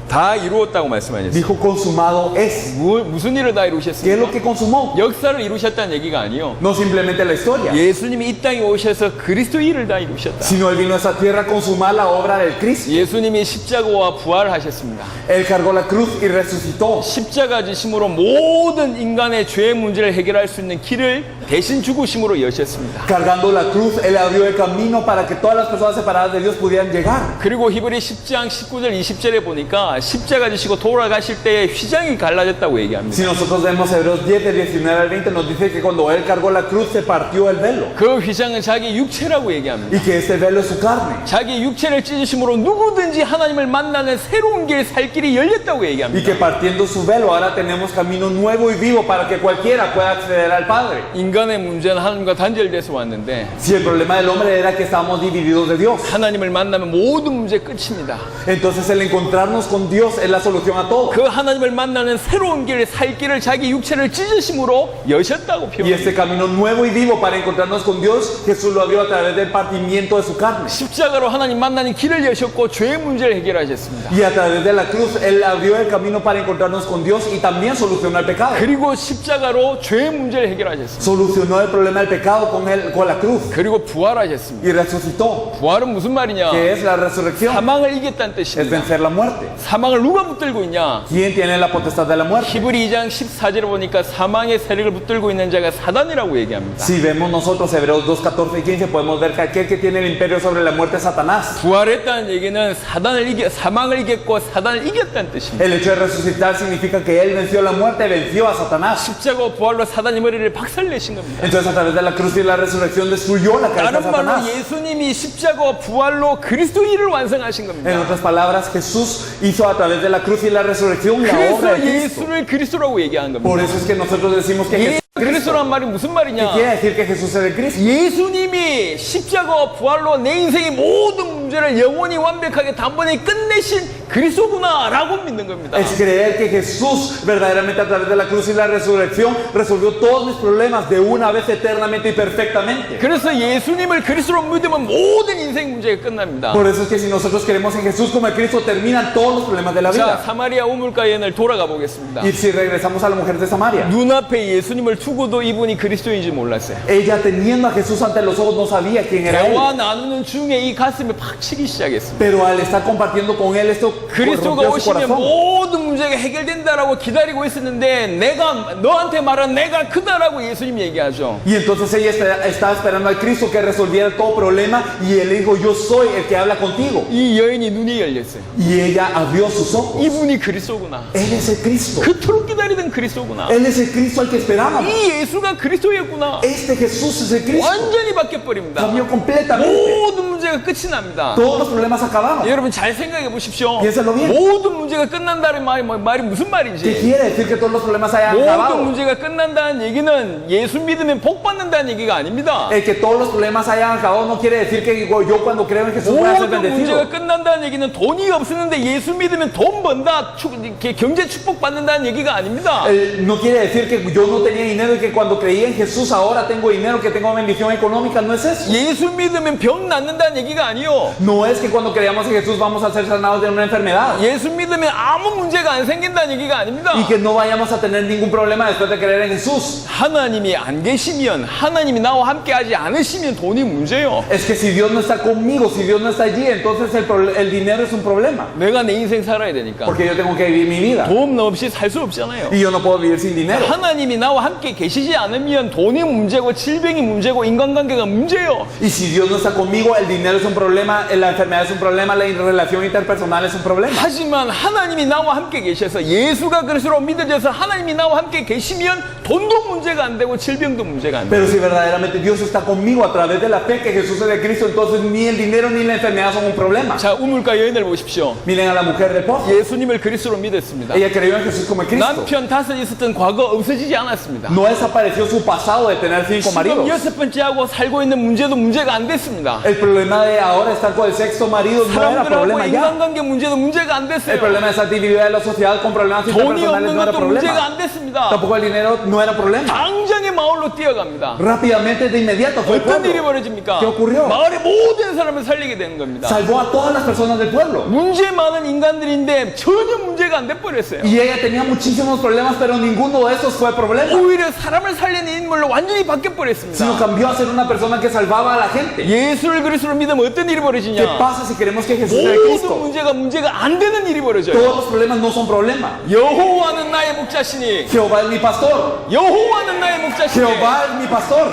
다 이루었다고 말씀하셨어요. Dijo, consumado es. 무슨 일을 다 ¿Qué es lo 이루셨습니까? que consumó? 역사를 이루셨다는 얘기가 아니요. No simplemente la historia, 예수님이 이 땅에 오셔서 그리스도 일을 다 이루셨다. sino Él vino a esta tierra a consumar la obra del Cristo. 예수님이 십자가와 부활하셨습니다. Él cargó la cruz y resucitó. 십자가 지심으로 모든 인간의 죄 문제를 해결할 수 있는 길을 대신 죽으심으로 여셨습니다. Cargando la cruz, Él abrió el camino para que todas las personas separadas de Dios pudieran llegar. 그리고 히브리 10장 19절 20절에 보니까 십자가 지시고 돌아가실 때에 휘장이 갈라졌다고 얘기합니다. Si nosotros vemos Hebreos 10, del 19 al 20, nos dice que cuando Él cargó la cruz se partió el velo. 그 휘장은 자기 육체라고 얘기합니다. Y que este velo es su carne. 자기 육체를 찢으심으로 누구든지 하나님을 만나는 새로운 길, 살 길이 열렸다고 Y 얘기합니다. que partiendo su velo ahora tenemos camino nuevo y vivo para que cualquiera pueda acceder al Padre. 인간의 문제는 하나님과 단절돼서 왔는데 Si el problema del hombre era que estábamos divididos de Dios, 하나님을 만나면 모든 문제 끝입니다. entonces el encontrarnos con Dios es la solución a todo. 그 하나님을 만나는 새로운 길, 살 길을 자기 육체를 찢으심으로 여셨다고 Y este 표현합니다. camino nuevo y vivo para encontrarnos con Dios, Jesús lo abrió a través del partimiento de su carne. 십자가로 하나님 만나는 길을 여셨고 죄의 문제를 해결하셨습니다. Y a través de la cruz, Él abrió el camino para encontrarnos con Dios y también solucionó el pecado. 그리고 십자가로 죄의 문제를 해결하셨습니다. Solucionó el problema del pecado con la cruz 그리고 부활하셨습니다. y resucitó. 부활은 무슨 말이냐? ¿Qué es la resurrección? 사망을 이겼다는 Es 뜻입니다. vencer la muerte. 사망을 누가 붙들고 있냐? ¿Quién tiene la potestad de la muerte? 히브리 2장 14절에 보니까 사망의 세력을 붙들고 있는 자가 사단이라고 얘기합니다. Si vemos nosotros Hebreos 2, 14 y 15, podemos ver que aquel que tiene el imperio sobre la muerte es Satanás. 부활했다는 얘기는 사망을 이겼고 사단을 이겼다는 뜻입니다. El hecho de resucitar significa que Él venció la muerte, venció a Satanás. 십자가 부활로 사단의 머리를 박살내신 겁니다. Entonces a través de la cruz y la resurrección destruyó la cabeza de 다른 말로 Satanás. 예수님이 십자가와 부활로 그리스도 일을 완성하신 En 겁니다. otras palabras, Jesús hizo a través de la cruz y la resurrección la obra 그래서 de Cristo. 예수를 그리스도라고 얘기한 Por 겁니다. eso es que nosotros decimos que Jesús es Cristo. 그리스도란 말이 무슨 ¿Qué 말이냐? quiere decir que Jesús es el Cristo? 예수님이 십자가와 부활로 내 인생의 모든 문제를 영원히 완벽하게 단번에 끝내신 그리스도구나라고 믿는 겁니다. Es creer que Jesús verdaderamente a través de la cruz y la resurrección resolvió todos mis problemas de una vez eternamente y perfectamente. 그래서 예수님을 그리스도로 믿으면 모든 인생 문제가 끝납니다. Por eso es que si nosotros creemos en Jesús como el Cristo, terminan todos los problemas de la 자, vida. 사마리아 우물가 여인을 돌아가 보겠습니다. Y si regresamos a la mujer de Samaria, 눈앞에 예수님을 두고도 이분이 그리스도인지 몰랐어요. ella teniendo a Jesús ante los ojos no sabía quién era 대화 él. 나누는 중에 이 가슴이 팍 치기 시작했습니다. Pero al estar compartiendo con él, esto 그리스도가 rompió su 오시면 corazón. 모든 문제가 해결된다라고 기다리고 있었는데 내가 너한테 말한 내가 크다라고 예수님 얘기하죠. Y entonces ella estaba esperando al Cristo que resolviera todo problema y él le dijo, yo soy el que habla contigo. 이 여인이 눈이 열렸어요. Y ella abrió sus ojos. 이분이 그리스도구나. Él es el Cristo. 그토록 기다리던 그리스도구나. Él es el Cristo al que esperábamos. 이 예수가 그리스도였구나. Este Jesús es el Cristo. 완전히 바뀌어버립니다. Cambió completamente. 모든 문제가 끝이 납니다. Todos los problemas acabaron. 여러분 잘 생각해 보십시오. Piénsalo bien. 모든 문제가 끝난다는 말이 무슨 ¿Qué 말인지. quiere decir que todos los problemas hayan 모든 acabado? 문제가 끝난다는 얘기는 예수 믿으면 복 받는다는 얘기가 아닙니다. El que todos los problemas hayan acabado no quiere decir que yo cuando creo en Jesús voy a ser 모든 bendecido. 문제가 끝난다는 얘기는 돈이 없었는데 예수 믿으면 돈 번다, 이렇게 경제 축복 받는다는 얘기가 아닙니다. No quiere decir que yo no tenía dinero y que cuando creí en Jesús ahora tengo dinero, que tengo bendición económica. No es eso. 예수 믿으면 병 낫는다는 얘기가 아니요. No es que cuando creamos en Jesús vamos a ser sanados de una enfermedad. 예수 믿으면 아무 문제가 안 생긴다는 얘기가 아닙니다. Y que no vayamos a tener ningún problema después de creer en Jesús. 하나님이 안 계시면, 하나님이 나와 함께 하지 않으시면 돈이 문제요. Es que si Dios no está conmigo, si Dios no está allí, entonces el dinero es un problema. 내가 내 인생 살아야 되니까. Porque yo tengo que vivir mi vida. 돈 없이 살 수 없잖아요. Y yo no puedo vivir sin dinero. 하나님이 나와 함께 계시지 않으면 돈이 문제고 질병이 문제고 인간관계가 문제요. Y si Dios no está conmigo, el dinero es un problema, la enfermedad es un problema, la relación interpersonal es un problema. 하지만 하나님이 나와 함께 계셔서 예수가 그리스도로 믿어져서 하나님이 나와 함께 계시면 돈도 문제가 안 되고 질병도 문제가 안 돼요. Pero si verdaderamente Dios está conmigo a través de la fe que Jesús es de Cristo, entonces ni el dinero ni la enfermedad son un problema. 자, 우물가 여인을 보십시오. Miren a la mujer del pozo. 예수님을 그리스도로 믿었습니다. Ella creyó en Jesús como el Cristo. 남편 5 있었던 과거 없어지지 않았습니다. No desapareció su pasado de tener 5 지금 maridos. 6번째하고 살고 있는 문제도 문제가 안 됐습니다. El problema de ahora estar con el sexto marido no era 사람들하고 problema ya. 인간관계 문제도 문제가 안 El 됐어요. problema de esa actividad de la sociedad con problemas 돈이 interpersonales 없는 no era 것도 문제가 problema. 안 됐습니다. Tampoco el dinero no era problema. 당장의 마을로 뛰어갑니다. Rápidamente, de inmediato, fue el 어떤 일이 pueblo. 벌어집니까? ¿Qué ocurrió? 마을의 모든 사람을 살리게 되는 겁니다. Salvó a todas las personas del pueblo. 문제 많은 인간들인데 전혀 문제가 안 돼 버렸어요. Y ella tenía muchísimos problemas, pero ninguno de esos fue problema. 오히려 사람을 살리는 인물로 완전히 바뀌어 Sino 버렸습니다. cambió a ser una persona que salvaba a la gente. 예수를 그리스도로 믿으면 어떤 일이 ¿Qué 벌어지냐? pasa si queremos que Jesús sea el 모든 Cristo? 문제가 안 되는 일이 벌어져요. Todos los problemas no son problema. 여호와는 나의 목자시니 Jehová es mi pastor. 여호와는 나의 목자시니 Jehová es mi pastor.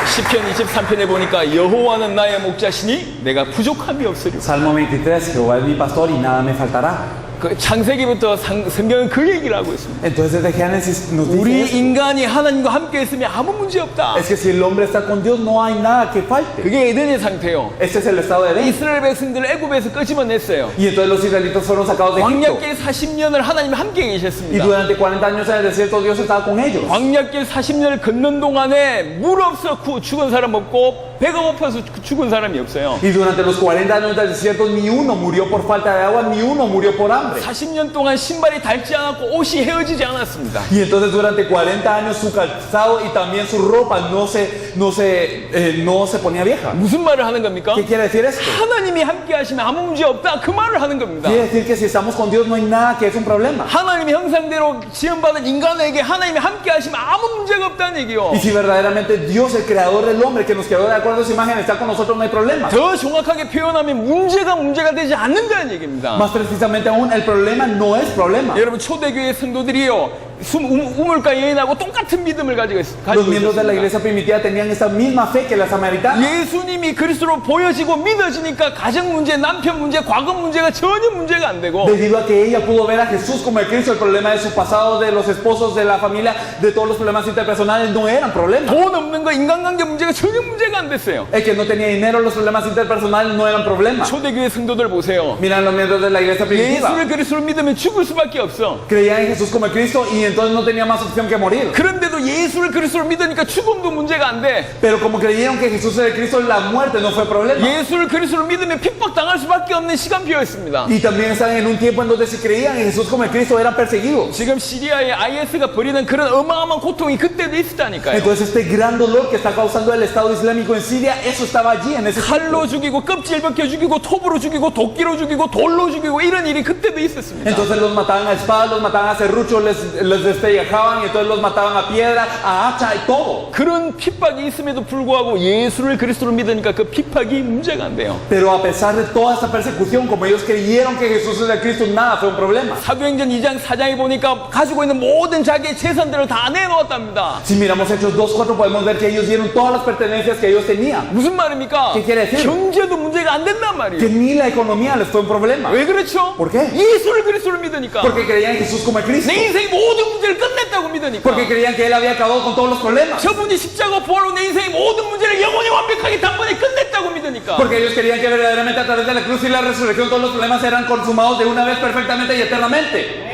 시편 23편에 보니까 여호와는 나의 목자시니 내가 부족함이 없으리라. Salmo 23, Jehová es mi pastor y nada me faltará. 그 창세기부터 성경은 그 얘기를 하고 있습니다. Entonces desde Génesis nos dice 우리 eso. 인간이 하나님과 함께 있으면 아무 문제 없다. Es que si el hombre está con Dios no hay nada que falte. 그게 에덴의 상태요. Este es el estado de Edén. 이스라엘 백성들을 애굽에서 끄집어냈어요. Y entonces los israelitas fueron sacados de Egipto. 광야길 40년을 하나님 함께 Y 계셨습니다. durante 40 años en el desierto Dios estaba con ellos. 광야길 40년을 걷는 동안에 물 없어 죽은 사람 없고 배가 고파서 죽은 사람이 없어요. Y durante los 40 años del desierto ni uno murió por falta de agua, ni uno murió por hambre. 40년 동안 신발이 닳지 않았고 옷이 헤어지지 않았습니다. Y entonces durante 40 años su calzado y también su ropa no se ponía vieja. 무슨 말을 하는 겁니까? ¿Qué quiere decir esto? 하나님이 함께 하시면 아무 문제 없다. 그 말을 하는 겁니다. Quiere decir que si estamos con Dios no hay nada que es un problema. 하나님의 형상대로 지음받은 인간에게 하나님이 함께 하시면 아무 문제가 없다는 얘기요. Y si verdaderamente Dios, el creador del hombre, que nos creó de acuerdo a su imagen, está con nosotros, no hay problema. 더 정확하게 표현하면 문제가 되지 않는다는 얘기입니다. Más precisamente aún, el problema no es problema. 여러분 초대교회 성도들이요 우물가 여인하고 똑같은 믿음을 가지고 Los miembros de la 있었습니다. iglesia primitiva tenían esta misma fe que la samaritana. 예수님이 그리스도로 보여지고 믿어지니까 가정 문제, 남편 문제, 과거 문제가 전혀 문제가 안 되고 Debido a que ella pudo ver a Jesús como el Cristo, el problema de su pasado, de los esposos, de la familia, de todos los problemas interpersonales no eran problemas. 돈 없는 거, 인간관계 문제가 전혀 문제가 안 됐어요. El que no tenía dinero, los problemas interpersonales no eran problemas. 초대교회 성도들 보세요. Miran los miembros de la iglesia primitiva. 예수를 그리스도로 믿으면 죽을 수밖에 없어. Creían en Jesús como el Cristo y entonces no tenía más opción que morir. 그런데도 예수를 그리스도로 믿으니까 죽음도 문제가 안 돼. Pero como creyeron que Jesús era el Cristo, la muerte no fue problema. 예수를 그리스도로 믿으면 핍박당할 수밖에 없는 시간표였습니다. Y también están en un tiempo en donde si creían en Jesús como el Cristo eran perseguidos. 지금 시리아의 IS가 벌이는 그런 어마어마한 고통이 그때도 있었다니까요. Entonces este gran dolor que está causando el Estado Islámico en Siria, eso estaba allí en ese tiempo. 칼로 죽이고 껍질 벗겨 죽이고 톱으로 죽이고 도끼로 죽이고 돌로 죽이고 이런 일이 그때도 있었습니다. Entonces los mataban a espada, los mataban a serrucho, les despellejaban y entonces los mataban a piedra, a hacha y todo. 그런 핍박이 있음에도 불구하고 예수를 그리스도로 믿으니까 그 핍박이 문제가 안 돼요. Pero a pesar de toda esta persecución, como ellos creyeron que Jesús es el Cristo, nada fue un problema. 사도행전 2장 4장에 보니까 가지고 있는 모든 자기의 재산들을 다 내놓았답니다. Si miramos Hechos 2:4 podemos ver que ellos dieron todas las pertenencias que ellos tenían. 무슨 말입니까? ¿Qué quiere decir? 경제도 문제가 안 된단 Que 말이에요. ni la economía les fue un problema. 왜 그렇죠? ¿Por qué? 예수를 그리스도로 믿으니까. Porque creían en Jesús como el Cristo. 내 인생의 모든 문제를 끝냈다고 믿으니까. Porque creían que Él había acabado con todos los problemas. 저분이 십자가 부활로 내 인생의 모든 문제를 영원히 완벽하게 단번에 끝냈다고 믿으니까. Porque ellos creían que verdaderamente a través de la cruz y la resurrección todos los problemas eran consumados de una vez perfectamente y eternamente.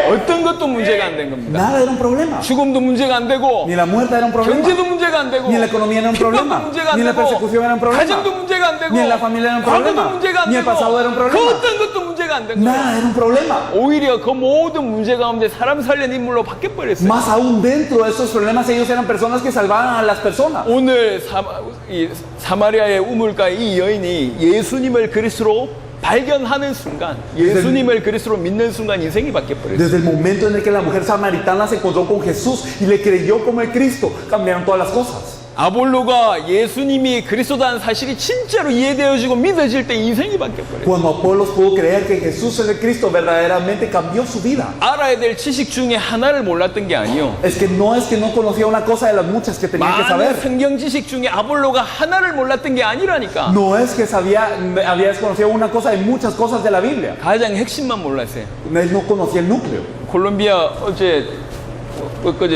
어떤 것도 문제가 안 된 겁니다. Nada era un problema. 죽음도 문제가 안 되고 Ni la muerte era un problema. 경제도 문제가 안 되고 Ni la economía era un problema. 핍박도 문제가 안 Ni la 되고 persecución era un problema. 가정도 문제가 안 되고 Ni la familia era un 과거도 problema. 문제가 안 Ni el 되고 pasado era un 그 problema. 어떤 것도 문제가 안 된 거예요. Nada era un problema. 오히려 그 모든 문제 가운데 사람 살린 인물로 바뀌어버렸어요. Más aún dentro de estos problemas ellos eran personas que salvaban a las personas. 오늘 사마리아의 우물가 이 여인이 예수님을 그리스도로 발견하는 순간, 예수님을 그리스도로 믿는 순간 인생이 바뀌어버렸어요. Desde el momento en el que la mujer samaritana se encontró con Jesús y le creyó como el Cristo, cambiaron todas las cosas. 아볼로가 예수님이 그리스도다는 사실이 진짜로 이해되어지고 믿어질 때 인생이 바뀌어버려요. Cuando Apolos pudo creer que Jesús es el Cristo, verdaderamente cambió su vida. 알아야 될 지식 중에 하나를 몰랐던 게 아니요. Es que no conocía una cosa de las muchas que tenía que 많은 saber. 성경 지식 중에 아볼로가 하나를 몰랐던 게 아니라니까. No es que había desconocido una cosa de muchas cosas de la Biblia. 가장 핵심만 몰랐어요. Él no conocía el núcleo. 콜롬비아 어제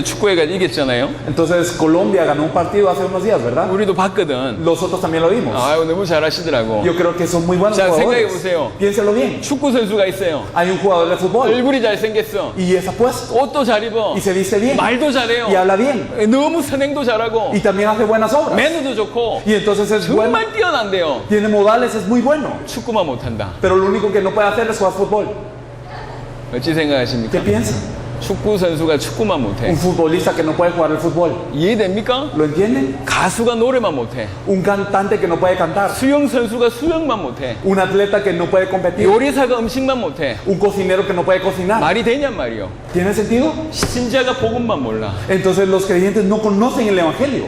축구회가 이겼잖아요. Entonces Colombia ganó un partido hace unos días, ¿verdad? 우리도 봤거든. Nosotros también lo vimos. 아유, 너무 잘하시더라고. Yo creo que son muy buenos 자, jugadores. 생각해보세요. Piénselo bien. 축구 선수가 있어요. Hay un jugador de fútbol 얼굴이 잘생겼어. y es apuesto 옷도 잘 입어. y se viste bien 말도 잘해요. y habla bien 너무 선행도 잘하고. y también hace buenas obras 매너도 좋고. y entonces es bueno, 정말 뛰어난데요. tiene modales, es muy bueno, 축구만 못한다. pero lo único que no puede hacer es jugar fútbol. 어찌 생각하십니까? ¿Qué piensan? 축구 선수가 축구만 못해. Un futbolista que no puede jugar el fútbol, 이해됩니까? ¿lo entienden? 가수가 노래만 못해. Un cantante que no puede cantar, 수영 선수가 수영만 못해. un atleta que no puede competir, 요리사가 음식만 못해. un cocinero que no puede cocinar. 말이 되냔 말이요. ¿Tiene sentido? 신자가 복음만 몰라. Entonces los creyentes no conocen el evangelio.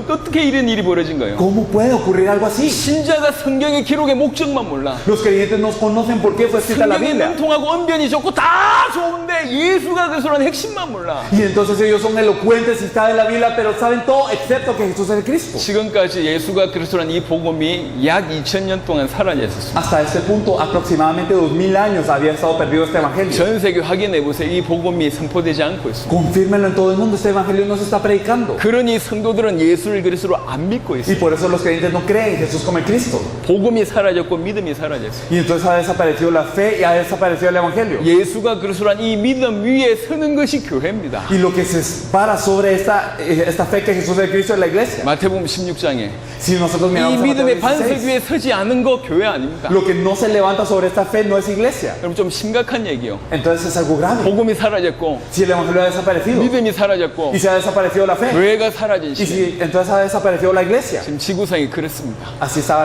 어떻게 이런 일이 벌어진 거예요? ¿Cómo puede ocurrir algo así? 신자가 성경의 기록의 목적만 몰라. Los creyentes no conocen por qué fue escrita la 성경이 Biblia. 능통하고 언변이 좋고 다 좋은데 예수가 그리스도라는 핵심만 몰라. Y entonces ellos son elocuentes y saben la Biblia, pero saben todo excepto que Jesús es el Cristo. 지금까지 예수가 그리스도라는 이 복음이 약 2000년 동안 사라져 있었습니다. Hasta este punto, aproximadamente 2000 años había estado perdido este evangelio. 전 세계 확인해 보세요. 이 복음이 선포되지 않고 있습니다. Confírmenlo en todo el mundo, este evangelio no se está predicando. 그러니 성도들은 예수를 그리스도로 안 믿고 Y 있어요. por eso los creyentes no creen en Jesús como el Cristo. 복음이 사라졌고 믿음이 사라졌어요. Y entonces ha desaparecido la fe y ha desaparecido el evangelio. 예수가 그리스도란 이 믿음 위에 서는 것이 교회입니다. Y lo que se para sobre esta fe que Jesús es el Cristo es la iglesia. 마태복음 16장에 Si nosotros 이 miramos a 믿음의 Mateo 반석 16, 위에 서지 않은 거 교회 아닙니까? lo que no se levanta sobre esta fe no es iglesia. 여러분 좀 심각한 얘기요. Entonces es algo grave. 복음이 사라졌고 Si el evangelio ha desaparecido 믿음이 사라졌고 y se ha desaparecido la fe, 교회가 사라진 y 시대. si entonces ha desaparecido la iglesia, 지금 지구상이 그렇습니다. así está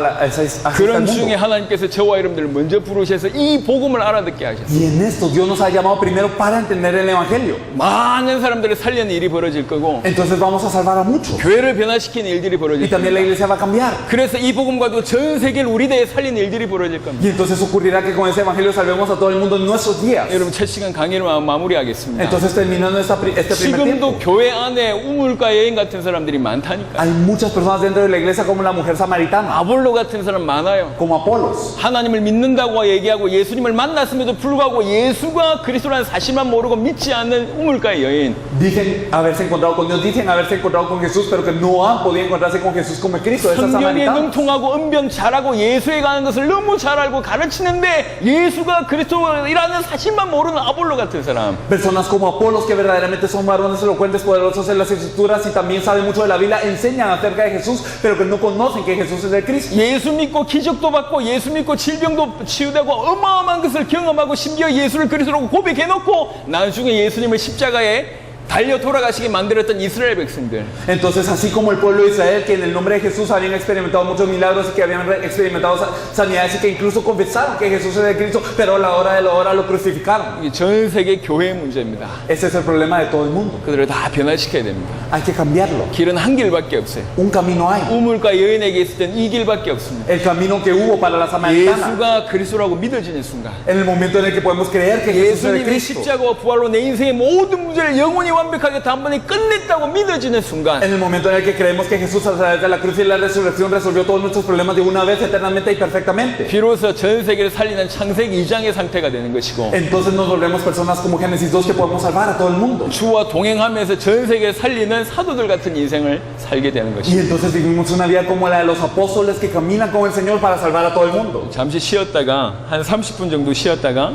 그런 el 중에 mundo. 하나님께서 저와 여러분들을 먼저 부르셔서 이 복음을 알아듣게 하셨어요. Y en esto Dios nos ha llamado primero para entender el evangelio. 많은 사람들을 살리는 일이 벌어질 거고 Entonces vamos a salvar a muchos 교회를 변화시키는 일들이 y 벌어질 también la 겁니다. iglesia va a cambiar. 그래서 이 복음과도 전 세계를 우리 대에 살리는 일들이 벌어질 겁니다. Y entonces ocurrirá que con ese evangelio salvemos a todo el mundo en nuestros días. 여러분 첫 시간 강의를 마무리하겠습니다. Entonces terminando este primer tiempo, 지금도 교회 안에 우물가 여인 같은 사람들이 많다니까. hay muchas personas dentro de la iglesia como la mujer samaritana, 아볼로 같은 사람 많아요. como Apolos. 하나님을 믿는다고 얘기하고 예수님을 만났음에도 불구하고 예수가 그리스도라는 사실만 모르고 믿지 않는 우물가의 여인. Dicen haberse encontrado con Dios, dicen haberse encontrado con Jesús, pero que no han podido encontrarse con Jesús como el Cristo. Esas 성경에 samaritanas. 능통하고 언변 잘하고 예수에 가는 것을 너무 잘 알고 가르치는데 예수가 그리스도라는 사실만 모르는 아볼로 같은 사람. Personas como Apolos, que verdaderamente son varones elocuentes, poderosos en las escrituras y también saben mucho de la Biblia, enseñan acerca de Jesús, pero que no conocen que Jesús es el Cristo. 예수 믿고 기적도 받고 예수 믿고 질병도 치유되고 어마어마한 것을 경험하고 심지어 예수를 그리스도라고 고백해놓고 나중에 예수님을 십자가에 달려 돌아가시게 만들었던 이스라엘 백성들. Entonces, así como el pueblo de Israel, que en el nombre de Jesús habían experimentado muchos milagros y que habían experimentado sanidades y que incluso confesaron que Jesús es el Cristo, pero a la hora de la hora lo crucificaron. 이게 전 세계 교회의 문제입니다. Ese es el problema de todo el mundo. 그들을 다 변화시켜야 됩니다. Hay que cambiarlo. 길은 한 길밖에 없어요. Un camino hay. 우물가 여인에게 있을 땐 이 길밖에 없습니다. El camino que hubo para la samaritana. 예수가 그리스도라고 믿어지는 순간, En el momento en el que podemos creer que Jesús es el 예수님이 Cristo. 십자가와 부활로 내 인생의 모든 문제를 영원히 완벽하게 단번에 끝냈다고 믿어지는 순간, En el momento en el que creemos que Jesús a través de la cruz y la resurrección resolvió todos nuestros problemas de una vez, eternamente y perfectamente. 비로소 전 세계를 살리는 창세기 2장의 상태가 되는 것이고, Entonces nos volvemos personas como Génesis 2 que podemos salvar a todo el mundo. 주와 동행하면서 전 세계를 살리는 사도들 같은 인생을 살게 되는 Y 것입니다. entonces vivimos una vida como la de los apóstoles que caminan con el Señor para salvar a todo el mundo. 잠시 쉬었다가 한 30분 정도 쉬었다가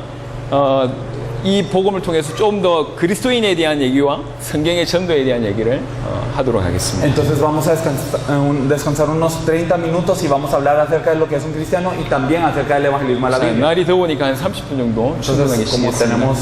이 복음을 통해서 좀 더 그리스도인에 대한 얘기와 성경의 전도에 대한 얘기를 하도록 하겠습니다. Entonces vamos a descansar unos 30 minutos y vamos a hablar acerca de lo que es un cristiano y también acerca del evangelismo a la 자, Biblia. 날이 더우니까 한 30분 정도 충분하게 Entonces, como 쉬겠습니다. tenemos